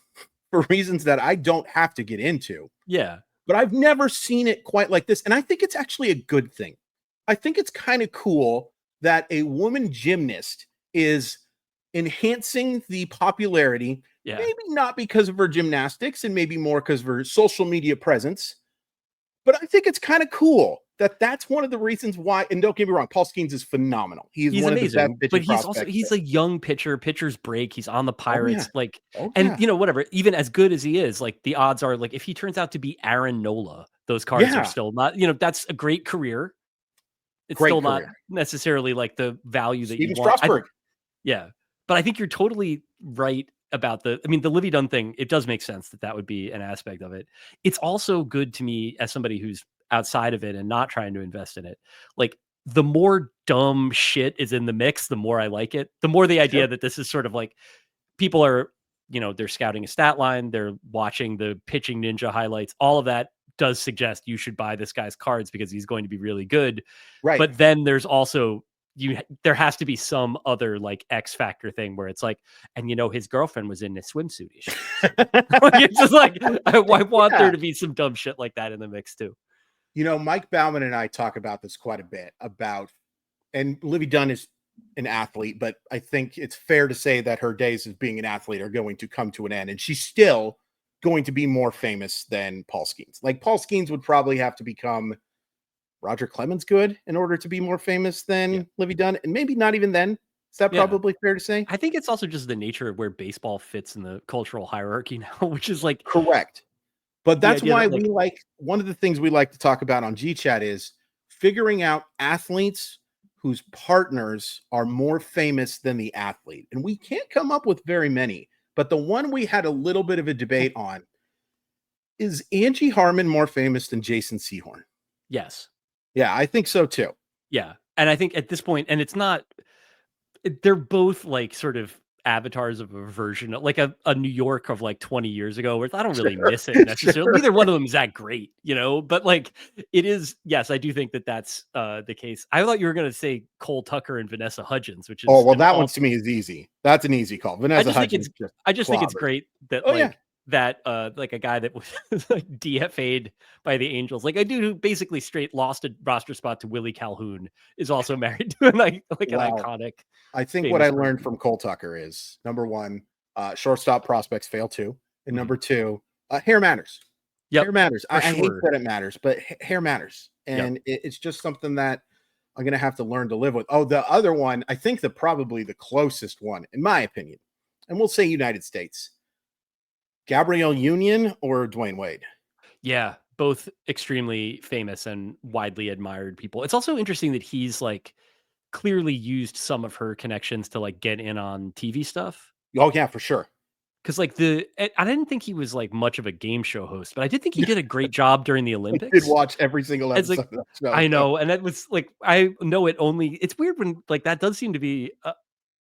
for reasons that I don't have to get into, Yeah. but I've never seen it quite like this. And I think it's actually a good thing. I think it's kind of cool that a woman gymnast is enhancing the popularity, Yeah. maybe not because of her gymnastics and maybe more because of her social media presence. But I think it's kind of cool that's one of the reasons why. And don't get me wrong, Paul Skeens is phenomenal. He's one amazing, of the best pitching but prospects. he's a young pitcher. Pitchers break. He's on the Pirates, and whatever. Even as good as he is, like the odds are, like if he turns out to be Aaron Nola, those cards are still not. That's a great career. It's still not necessarily like the value that you want. Strasburg. Yeah, but I think you're totally right about the Livy Dunn thing. It does make sense that would be an aspect of it. It's also good to me as somebody who's outside of it and not trying to invest in it. Like the more dumb shit is in the mix, the more I like it. The more the idea that this is sort of like people are, they're scouting a stat line, they're watching the pitching ninja highlights, all of that does suggest you should buy this guy's cards because he's going to be really good. Right. But then there's also there has to be some other like X factor thing where it's like, and his girlfriend was in a swimsuit. It's just like, I want there to be some dumb shit like that in the mix too. Mike Bauman and I talk about this quite a bit and Livy Dunn is an athlete, but I think it's fair to say that her days as being an athlete are going to come to an end, and she's still going to be more famous than Paul Skeens. Like Paul Skeens would probably have to become Roger Clemens good in order to be more famous than Livy Dunn, and maybe not even then. Is that probably fair to say? I think it's also just the nature of where baseball fits in the cultural hierarchy now, which is like correct. But that's why we like one of the things we like to talk about on G Chat is figuring out athletes whose partners are more famous than the athlete. And we can't come up with very many, but the one we had a little bit of a debate on is Angie Harmon more famous than Jason Sehorn? Yes. Yeah, I think so too. Yeah. And I think at this point, and they're both like sort of avatars of a version of like a New York of like 20 years ago, where I don't really miss it necessarily. Neither one of them is that great, but like it is. Yes, I do think that that's the case. I thought you were going to say Cole Tucker and Vanessa Hudgens, which is that one to me is easy. That's an easy call. Vanessa Hudgens. I just think it's great that that like a guy that was like DFA'd by the Angels, like a dude who basically straight lost a roster spot to Willie Calhoun, is also married to an iconic. I think what I learned from Cole Tucker is number one, shortstop prospects fail too, and number two, hair matters. Hair matters. I hate that it matters, but hair matters, and it's just something that I'm going to have to learn to live with. Oh, the other one, I think probably the closest one, in my opinion, and we'll say United States. Gabrielle Union or Dwayne Wade? Yeah, both extremely famous and widely admired people. It's also interesting that he's like clearly used some of her connections to like get in on TV stuff. Oh yeah, for sure. Because like I didn't think he was like much of a game show host, but I did think he did a great job during the Olympics. I did watch every single episode. I know, and that was like I know it only. It's weird when like that does seem to be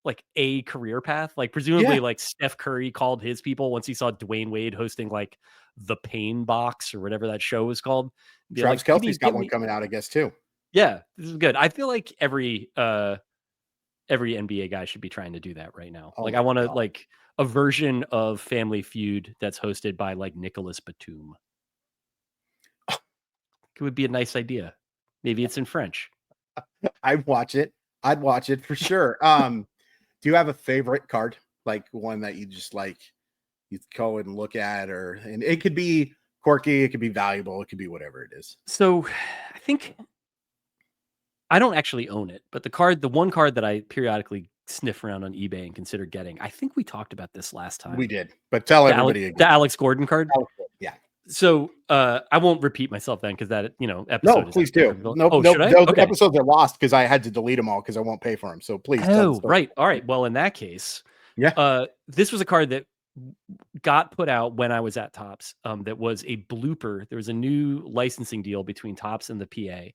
like a career path. Like presumably like Steph Curry called his people once he saw Dwayne Wade hosting like the Pain Box or whatever that show was called. Travis Kelce's got one coming out, I guess, too. Yeah, this is good. I feel like every NBA guy should be trying to do that right now. Like I want to like a version of Family Feud that's hosted by like Nicholas Batum. It would be a nice idea. Maybe it's in French. I'd watch it for sure. Do you have a favorite card? Like one that you just like, you go and look at, and it could be quirky, it could be valuable, it could be whatever it is. So I think I don't actually own it, but the one card that I periodically sniff around on eBay and consider getting, I think we talked about this last time. We did, but tell everybody again. The Alex Gordon card. Yeah. So I won't repeat myself then because that episode. No, please do. No, those episodes are lost because I had to delete them all because I won't pay for them. So please. Oh, right. All right. Well, in that case, this was a card that got put out when I was at Topps. That was a blooper. There was a new licensing deal between Topps and the PA,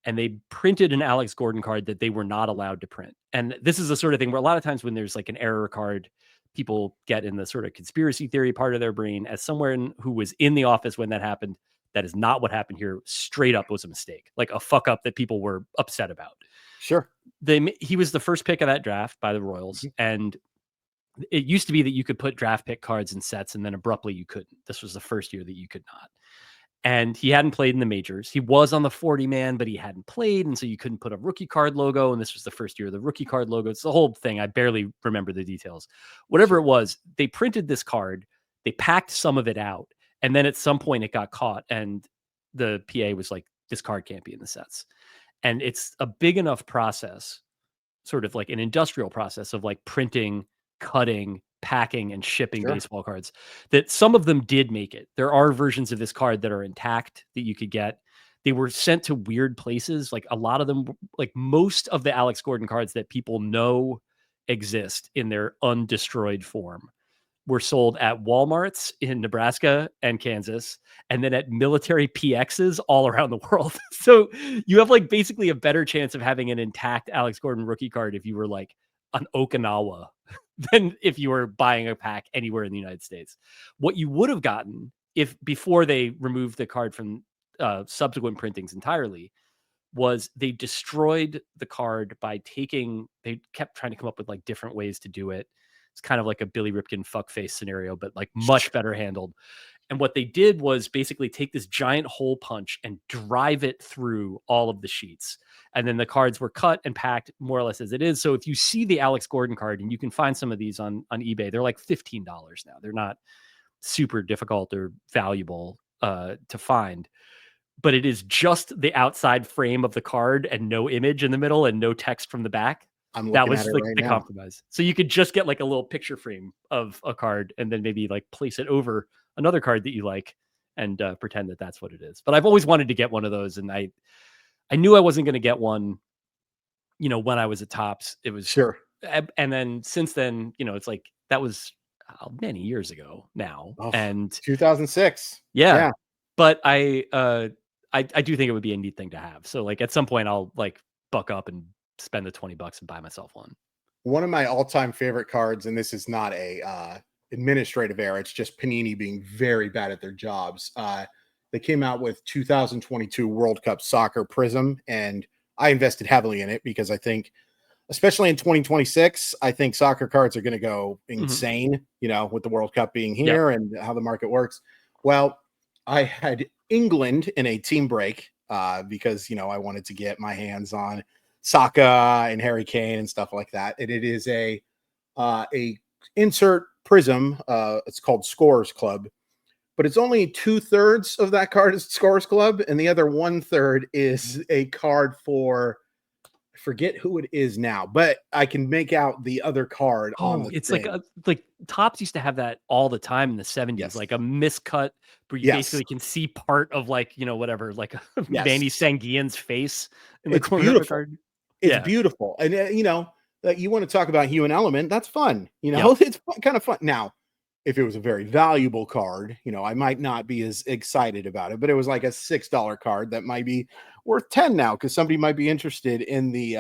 and they printed an Alex Gordon card that they were not allowed to print. And this is the sort of thing where a lot of times when there's like an error card, people get in the sort of conspiracy theory part of their brain. As someone who was in the office when that happened, that is not what happened here. Straight up was a mistake, like a fuck up that people were upset about. Sure. He was the first pick of that draft by the Royals. And it used to be that you could put draft pick cards in sets and then abruptly you couldn't. This was the first year that you could not. And he hadn't played in the majors. He was on the 40 man, but he hadn't played. And so you couldn't put a rookie card logo. And this was the first year of the rookie card logo. It's the whole thing. I barely remember the details. Whatever it was, they printed this card. They packed some of it out. And then at some point it got caught. And the PA was like, this card can't be in the sets. And it's a big enough process, sort of like an industrial process of like printing, cutting, packing, and shipping Sure. baseball cards, that some of them did make it. There are versions of this card that are intact that you could get. They were sent to weird places. Like a lot of them, like most of the Alex Gordon cards that people know exist in their undestroyed form were sold at Walmarts in Nebraska and Kansas, and then at military PXs all around the world. So you have like basically a better chance of having an intact Alex Gordon rookie card if you were like on Okinawa than if you were buying a pack anywhere in the United States. What you would have gotten if before they removed the card from subsequent printings entirely was they destroyed the card by they kept trying to come up with like different ways to do it. It's kind of like a Billy Ripken fuckface scenario, but like much better handled. And what they did was basically take this giant hole punch and drive it through all of the sheets. And then the cards were cut and packed more or less as it is. So if you see the Alex Gordon card, and you can find some of these on eBay, they're like $15 now. They're not super difficult or valuable to find, but it is just the outside frame of the card and no image in the middle and no text from the back. I'm That looking at was it like right the now. compromise. So you could just get like a little picture frame of a card and then maybe like place it over another card that you like and pretend that that's what it is. But I've always wanted to get one of those, and I knew I wasn't going to get one, when I was at Topps. It was Sure. and then since then, it's like that was many years ago now. Oh, And 2006. yeah, Yeah. but I do think it would be a neat thing to have. So like at some point I'll like buck up and spend the $20 and buy myself one. One of my all-time favorite cards, and this is not a administrative error, it's just Panini being very bad at their jobs. They came out with 2022 World Cup Soccer Prism, and I invested heavily in it because I think, especially in 2026, I think soccer cards are going to go insane, with the World Cup being here and how the market works. Well, I had England in a team break because, I wanted to get my hands on Saka and Harry Kane and stuff like that. And it is a insert prism. It's called Scores Club, but it's only 2/3 of that card is Scores Club, and the other 1/3 is a card for, I forget who it is now, but I can make out the other card on the It's thing. like Topps used to have that all the time in the 70s, Yes. like a miscut where you Yes. basically can see part of like, whatever, like Yes. Manny Sanguian's face in the It's corner of the beautiful. card. It's Yeah. beautiful. And, you want to talk about hue and element, that's fun. Yep. It's kind of fun. Now, if it was a very valuable card, I might not be as excited about it, but it was like a $6 card that might be worth 10 now because somebody might be interested in the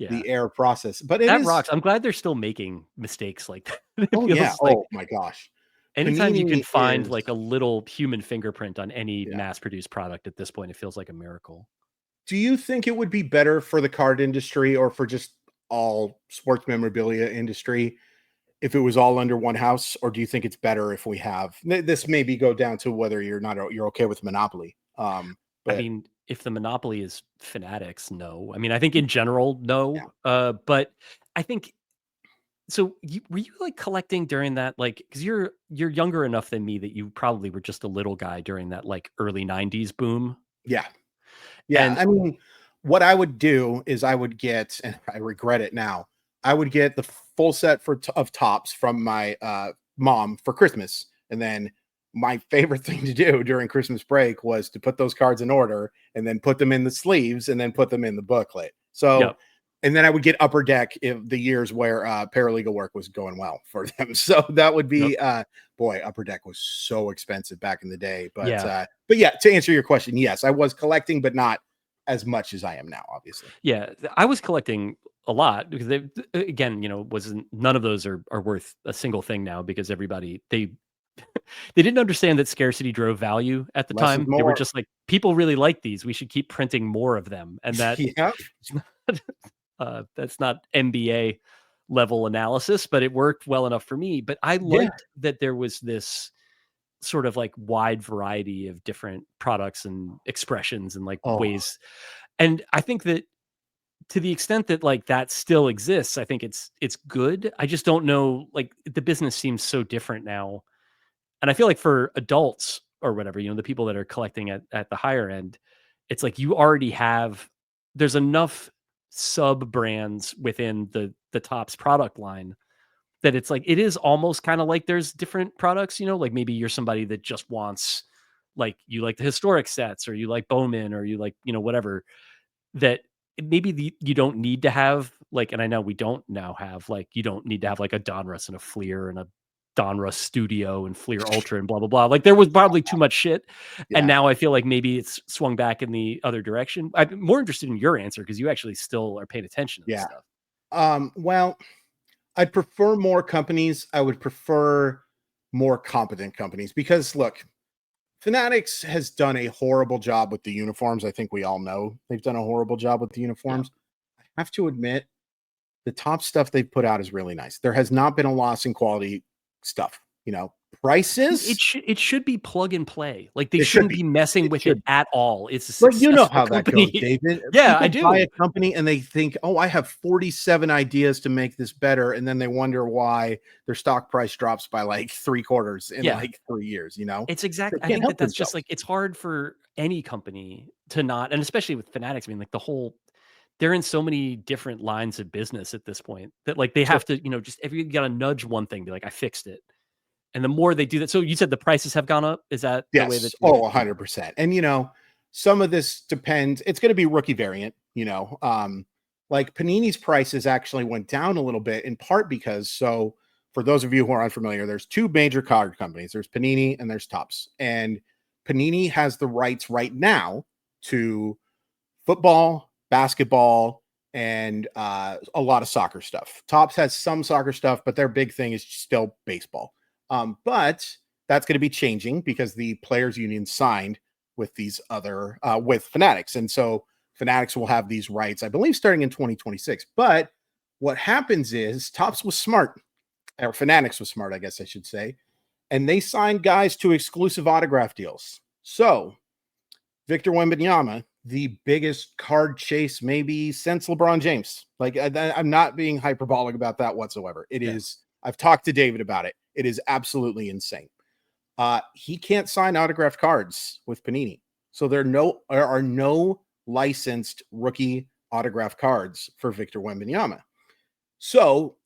air process. But it That is. rocks. I'm glad they're still making mistakes like that. It Oh, yeah. feels like Oh, my gosh. anytime you can Panini find is. like a little human fingerprint on any Yeah. mass-produced product at this point, it feels like a miracle. Do you think it would be better for the card industry or for just all sports memorabilia industry if it was all under one house, or do you think it's better if we have this? Maybe go down to whether you're okay with monopoly. I But mean, if the monopoly is Fanatics, no. I mean, I think in general, no. But I think so. Were you like collecting during that, like, because you're younger enough than me that you probably were just a little guy during that like early '90s boom. yeah, And I mean, what I would do is I would get, and I regret it now, I would get the full set of tops from my mom for Christmas, and then my favorite thing to do during Christmas break was to put those cards in order and then put them in the sleeves and then put them in the booklet. So, yep. and then I would get Upper Deck if the years where paralegal work was going well for them. So that would be, boy, Upper Deck was so expensive back in the day. But yeah, to answer your question, yes, I was collecting, but not as much as I am now, obviously. Yeah, I was collecting a lot because again, wasn't none of those are worth a single thing now because everybody they didn't understand that scarcity drove value at the Less is time. They were more. just like, people really like these. We should keep printing more of them. And that Yeah. that's not MBA level analysis, but it worked well enough for me. But I liked that there was this sort of like wide variety of different products and expressions and like ways. And I think that to the extent that like that still exists, I think it's good. I just don't know, like the business seems so different now. And I feel like for adults or whatever, the people that are collecting at the higher end, it's like you already have, there's enough sub brands within the Topps product line that it's like, it is almost kind of like there's different products, you know, like maybe you're somebody that just wants, like, you like the historic sets, or you like Bowman, or you like, you know, whatever, that maybe you don't need to have, like, and I know we don't now have, like, you don't need to have like a Donruss and a Fleer and a Donruss Studio and Fleer Ultra and blah blah blah. Like, there was probably too much shit, and Yeah. now I feel like maybe it's swung back in the other direction. I'm more interested in your answer because you actually still are paying attention to this Yeah. stuff. Well, I'd prefer more companies. I would prefer more competent companies because look, Fanatics has done a horrible job with the uniforms. I think we all know they've done a horrible job with the Yeah. uniforms. I have to admit, the top stuff they've put out is really nice. There has not been a loss in quality stuff. You know, It prices, should be plug and play. Like, they it should shouldn't be. be messing It with it should. at all. It's a But you know successful how that goes, company. David. Yeah, I People buy do. a company and they think, "Oh, I have 47 ideas to make this better," and then they wonder why their stock price drops by like 3/4 in Yeah. like 3 years, you know? They I can't think help that that's just, themselves. like, it's hard for any company to not, and especially with Fanatics, I mean, like, they're in so many different lines of business at this point that, like, they Sure. have to, you know, just if you gotta nudge one thing, be like, "I fixed it." And the more they do that, so you said the prices have gone up? Is that the way that Yes. you're? Oh, 100%. And, you know, some of this depends. It's going to be rookie variant, you know. Like Panini's prices actually went down a little bit in part because, so for those of you who are unfamiliar, there's two major card companies. There's Panini and there's Topps. And Panini has the rights right now to football, basketball, and a lot of soccer stuff. Topps has some soccer stuff, but their big thing is still baseball. But that's going to be changing because the players union signed with these other with Fanatics, and so Fanatics will have these rights, I believe, starting in 2026. But what happens is Topps was smart, or Fanatics was smart, I guess I should say, and they signed guys to exclusive autograph deals. So Victor Wembanyama, the biggest card chase maybe since LeBron James. Like, I'm not being hyperbolic about that whatsoever. It Yeah. is. I've talked to David about it. It is absolutely insane. He can't sign autographed cards with Panini, so there are no licensed rookie autograph cards for Victor Wembanyama. So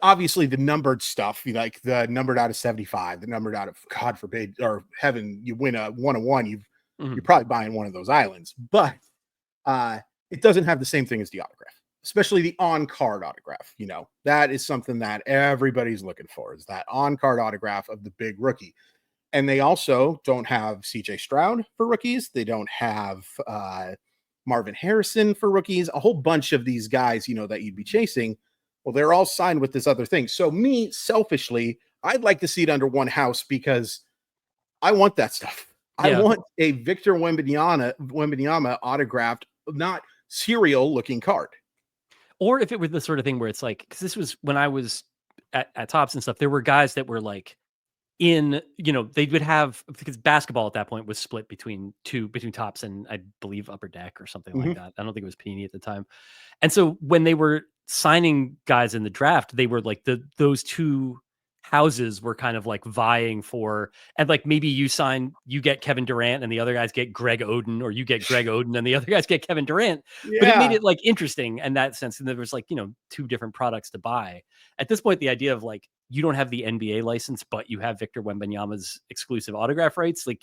obviously the numbered stuff, like the numbered out of 75, the numbered out of, God forbid, or heaven, you win a 101, you're Mhm. probably buying one of those islands, but it doesn't have the same thing as the autograph, especially the on-card autograph. You know, that is something that everybody's looking for, is that on-card autograph of the big rookie. And they also don't have CJ Stroud for rookies. They don't have Marvin Harrison for rookies, a whole bunch of these guys, you know, that you'd be chasing. Well, they're all signed with this other thing. So me, selfishly, I'd like to see it under one house because I want that stuff. I Yeah. want a Victor Wembanyama autographed, not serial looking card. Or if it were the sort of thing where it's like, because this was when I was at Topps and stuff, there were guys that were like, in, you know, they would have, because basketball at that point was split between Topps and I believe Upper Deck or something like Mm-hmm. that. I don't think it was Panini at the time. And so when they were signing guys in the draft, they were like, those two houses were kind of like vying for, and like maybe you get Kevin Durant and the other guys get Greg Oden, or you get Greg Oden and the other guys get Kevin Durant. But it made Yeah. it like interesting in that sense. And there was like, you know, two different products to buy. At this point, the idea of like, you don't have the NBA license, but you have Victor Wembanyama's exclusive autograph rights. Like,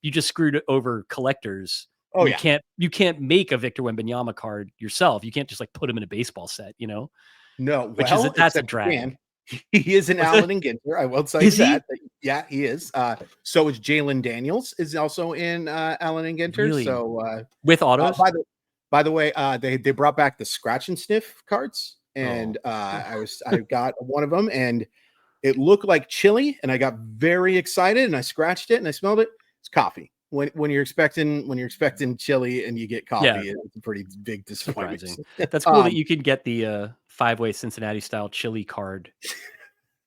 you just screwed over collectors. Oh, yeah. You can't make a Victor Wembanyama card yourself. You can't just like put him in a baseball set, you know, No, which is well, that's a except you drag. can. He is an What's it? Allen and Ginter. I will tell Is you he that. Yeah, he is. So is Jalen Daniels is also in Allen and Ginter. really So with autos? by the way, they brought back the scratch and sniff cards, and Oh, I got one of them, and it looked like chili, and I got very excited, and I scratched it, and I smelled it. It's coffee. When you're expecting chili and you get yeah, coffee, it's a pretty big disappointment. surprising. That's cool that um, you could get the 5-way Cincinnati style chili card.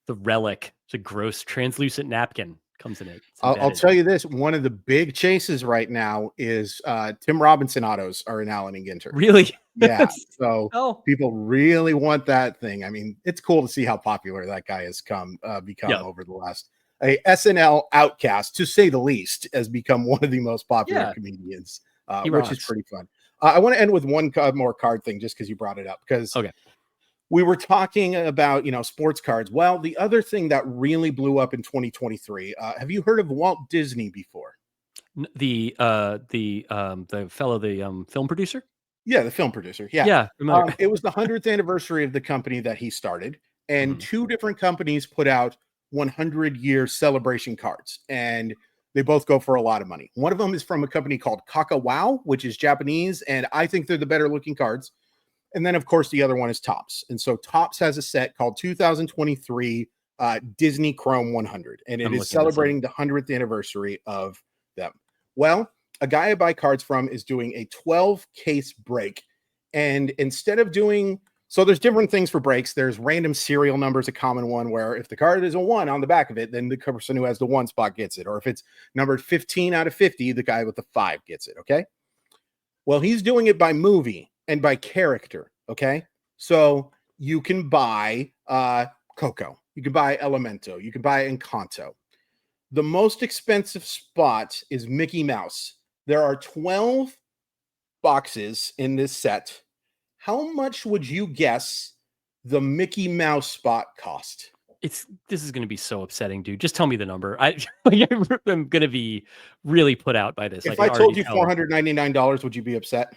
The relic, it's a gross translucent napkin comes in it. It's I'll embedded. tell you this: one of the big chases right now is Tim Robinson autos are in Allen and Ginter. Really? Yeah, so Oh, people really want that thing. I mean, it's cool to see how popular that guy has become yeah. over the last. A SNL outcast, to say the least, has become one of the most popular Yeah. comedians He which is rocks. pretty fun. I want to end with one more card thing just because you brought it up, because Okay. we were talking about, sports cards. Well, the other thing that really blew up in 2023, have you heard of Walt Disney before? The fellow, the film producer. Yeah, the film producer. Yeah. Yeah, familiar. It was the 100th anniversary of the company that he started, and Mhm. two different companies put out 100-year celebration cards, and they both go for a lot of money. One of them is from a company called Kakawao, which is Japanese, and I think they're the better looking cards. And then, of course, the other one is Topps. And so Topps has a set called 2023 Disney Chrome 100, and it I'm is looking this up. celebrating the 100th anniversary of them. Well, a guy I buy cards from is doing a 12 case break. And instead of doing, so there's different things for breaks. There's random serial numbers, a common one where if the card is a one on the back of it, then the person who has the one spot gets it. Or if it's numbered 15 out of 50, the guy with the five gets it. Okay. Well, he's doing it by movie and by character. Okay. So you can buy Coco, you can buy Elemento, you can buy Encanto. The most expensive spot is Mickey Mouse. There are 12 boxes in this set. How much would you guess the Mickey Mouse spot cost? This is going to be so upsetting, dude. Just tell me the number. I'm going to be really put out by this. I If can I told already you tell. $499, would you be upset?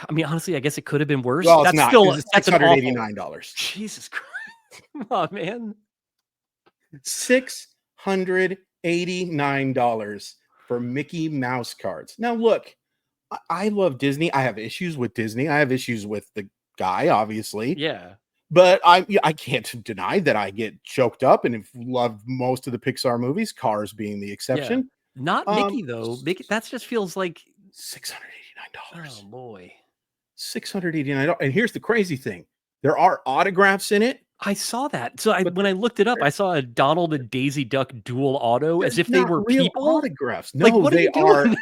I mean, honestly, I guess it could have been worse. Well, it's That's not, still because it's that's an awful. $689. Jesus Christ. Come on, man. $689 for Mickey Mouse cards. Now, look, I love Disney. I have issues with Disney. I have issues with the guy, obviously. Yeah. But I can't deny that I get choked up and have loved most of the Pixar movies, Cars being the Yeah. exception. Not Mickey though. Mickey, that just feels like $689. oh boy. $689. And here's the crazy thing. There are autographs in it. I saw that. So But when I looked it up, I saw a Donald and Daisy Duck dual auto as there's if they not were real people. autographs. Like, No, what are they you are. doing?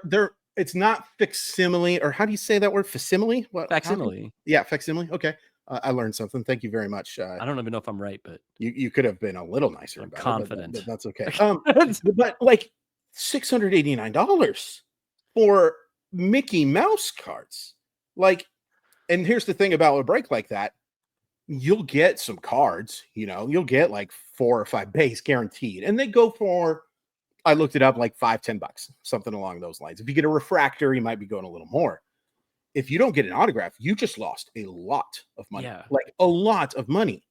They're. It's not facsimile, or how do you say that word? Facsimile? What? Facsimile. Yeah, facsimile. Okay, I learned something. Thank you very much. I don't even know if I'm right, but You could have been a little nicer I'm about confident. it, but that's okay. But like $689 for Mickey Mouse cards, like, and here's the thing about a break like that. You'll get some cards, you'll get like 4 or 5 base guaranteed, and they go for, I looked it up, like $5-10, something along those lines. If you get a refractor, you might be going a little more. If you don't get an autograph, you just lost a lot of money, like a lot of money.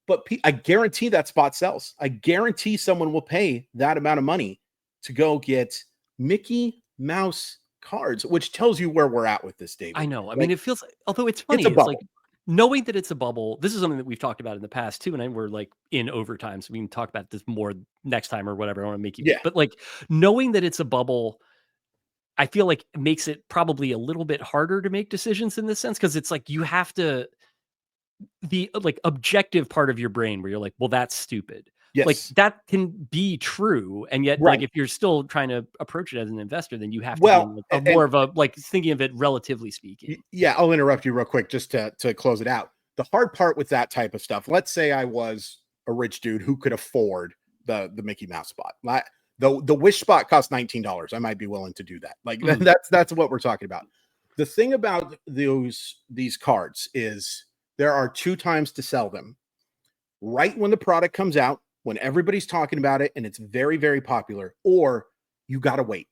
But I guarantee that spot sells. I guarantee someone will pay that amount of money to go get Mickey Mouse cards, which tells you where we're at with this, David. I know. I mean, it feels, although it's funny, it's a it's like bubble. knowing that it's a bubble. This is something that we've talked about in the past too, and we're like in overtime, so we can talk about this more next time or whatever. I want to make you, Yeah. but like knowing that it's a bubble, I feel like it makes it probably a little bit harder to make decisions in this sense, because it's like you have to, the like objective part of your brain where you're like, well, that's stupid. Like Yes. that can be true, and yet, like Right. if you're still trying to approach it as an investor, then you have to be Well, in a more of a like thinking of it relatively speaking. yeah, I'll interrupt you real quick just to close it out. The hard part with that type of stuff, let's say I was a rich dude who could afford the Mickey Mouse spot. The Wish spot costs $19. I might be willing to do that. Like that's what we're talking about. The thing about these cards is there are 2 times to sell them. Right when the product comes out, when everybody's talking about it and it's very, very popular, or you got to wait.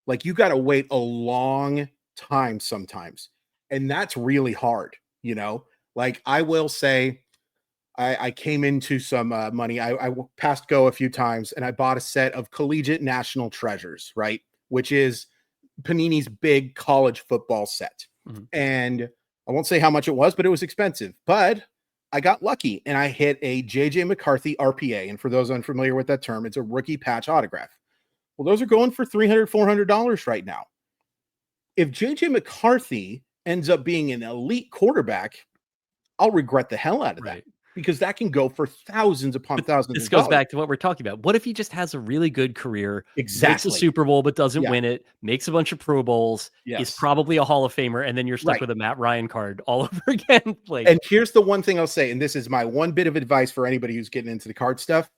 Like you got to wait a long time sometimes. And that's really hard, Like I will say, I came into some money. I passed go a few times and I bought a set of Collegiate National Treasures, right? Which is Panini's big college football set. Mm-hmm. And I won't say how much it was, but it was expensive. But I got lucky and I hit a JJ McCarthy RPA. And for those unfamiliar with that term, it's a rookie patch autograph. Well, those are going for $300, $400 right now. If JJ McCarthy ends up being an elite quarterback, I'll regret the hell out of that, because that can go for thousands upon thousands. This goes back to what we're talking about. What if he just has a really good career, makes a Super Bowl but doesn't win it, makes a bunch of Pro Bowls, is probably a Hall of Famer, and then you're stuck with a Matt Ryan card all over again. And here's the one thing I'll say, and this is my one bit of advice for anybody who's getting into the card stuff.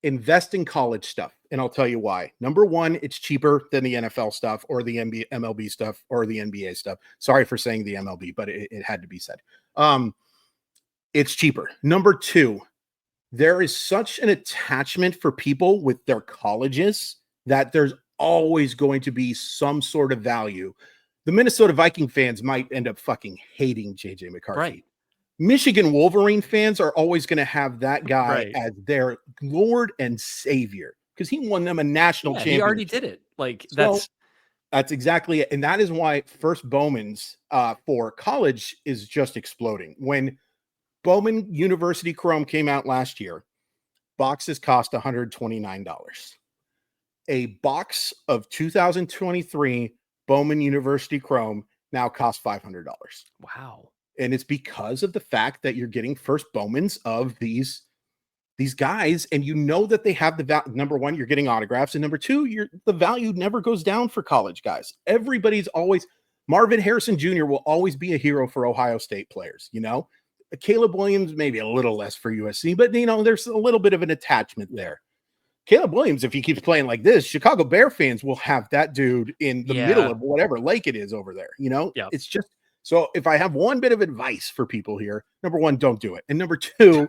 invest in college stuff. And I'll tell you why. Number one, it's cheaper than the NFL stuff or the MLB stuff or the NBA stuff. Sorry for saying the MLB, but it had to be said. It's cheaper. Number two, there is such an attachment for people with their colleges that there's always going to be some sort of value. The Minnesota Viking fans might end up fucking hating JJ McCarthy. Right. Michigan Wolverine fans are always going to have that guy Right. as their Lord and Savior because he won them a national championship. He already did it. Like so, that's exactly it. And that is why first Bowman's for college is just exploding. When Bowman University Chrome came out last year, boxes cost $129. A box of 2023 Bowman University Chrome now costs $500. Wow. And it's because of the fact that you're getting first Bowmans of these guys, and you know that they have the value. Number one, you're getting autographs, and number two, the value never goes down for college guys. Everybody's always Marvin Harrison Jr. will always be a hero for Ohio State players. You know, Caleb Williams maybe a little less for USC, but you know there's a little bit of an attachment there. Caleb Williams, if he keeps playing like this, Chicago Bear fans will have that dude in the middle of whatever lake it is over there. You know, it's just. So if I have one bit of advice for people here, number one, don't do it. And number two,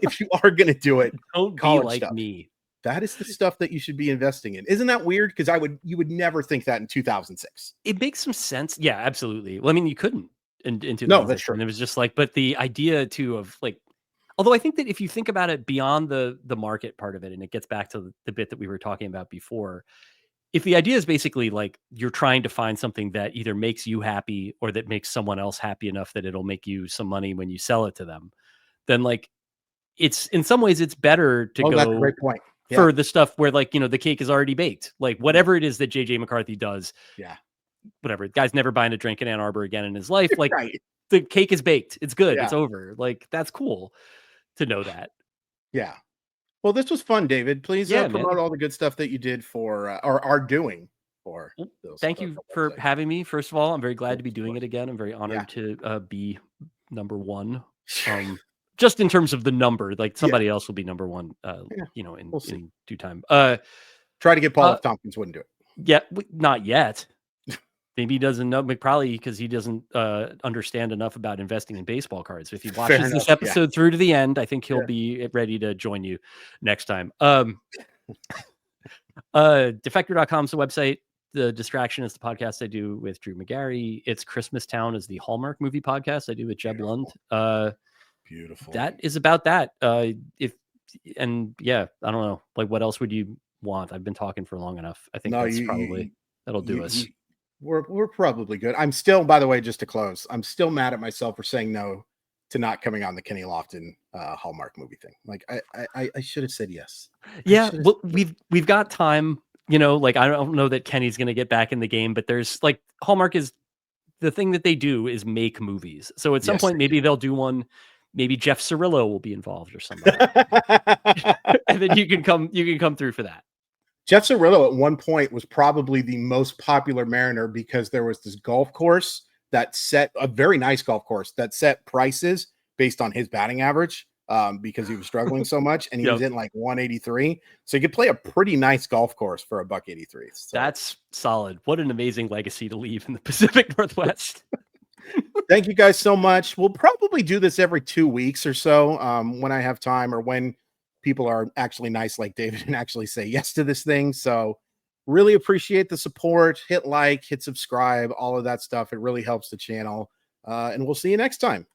if you are going to do it, don't be like stuff. Me. That is the stuff that you should be investing in. Isn't that weird? Because you would never think that in 2006. It makes some sense. Yeah, absolutely. Well, I mean, you couldn't in 2006. No, that's true. And it was just like, but the idea too of like, although I think that if you think about it beyond the market part of it, and it gets back to the bit that we were talking about before, if the idea is basically like you're trying to find something that either makes you happy or that makes someone else happy enough that it'll make you some money when you sell it to them, then like it's in some ways it's better to go that's a great point. For the stuff where like, you know, the cake is already baked, like whatever it is that JJ McCarthy does. Yeah. Whatever. The guy's never buying a drink in Ann Arbor again in his life. Like the cake is baked. It's good. It's over. Like that's cool to know that. Yeah. Well, this was fun, David. Please promote all the good stuff that you did for or are doing for those. Thank you for having me. First of all, I'm very glad to be doing it again. I'm very honored to be number one. Just in terms of the number, like somebody else will be number one, you know, in due time. Try to get Paul F. Tompkins wouldn't do it. Yeah, not yet. Maybe he doesn't know, probably because he doesn't understand enough about investing in baseball cards. If he watches this episode through to the end, I think he'll be ready to join you next time. Defector.com is the website. The Distraction is the podcast I do with Drew McGarry. It's Christmas Town is the Hallmark movie podcast I do with Jeb Lund. Beautiful. That is about that. I don't know. Like, what else would you want? I've been talking for long enough. I think that'll do us. We're probably good. I'm still, by the way, just to close, I'm still mad at myself for saying no to not coming on the Kenny Lofton Hallmark movie thing. Like I should have said yes. Yeah, well, we've got time. You know, like I don't know that Kenny's going to get back in the game, but there's like Hallmark is the thing that they do is make movies. So at some point, maybe they'll do one. Maybe Jeff Cirillo will be involved or something, and then you can come through for that. Jeff Cirillo at one point was probably the most popular Mariner because there was this golf course that set a very nice golf course that set prices based on his batting average because he was struggling so much, and he was in like 183, so he could play a pretty nice golf course for $183. So. That's solid. What an amazing legacy to leave in the Pacific Northwest. Thank you guys so much. We'll probably do this every 2 weeks or so when I have time or when people are actually nice like David and actually say yes to this thing. So really appreciate the support. Hit like, hit subscribe, all of that stuff. It really helps the channel. And we'll see you next time.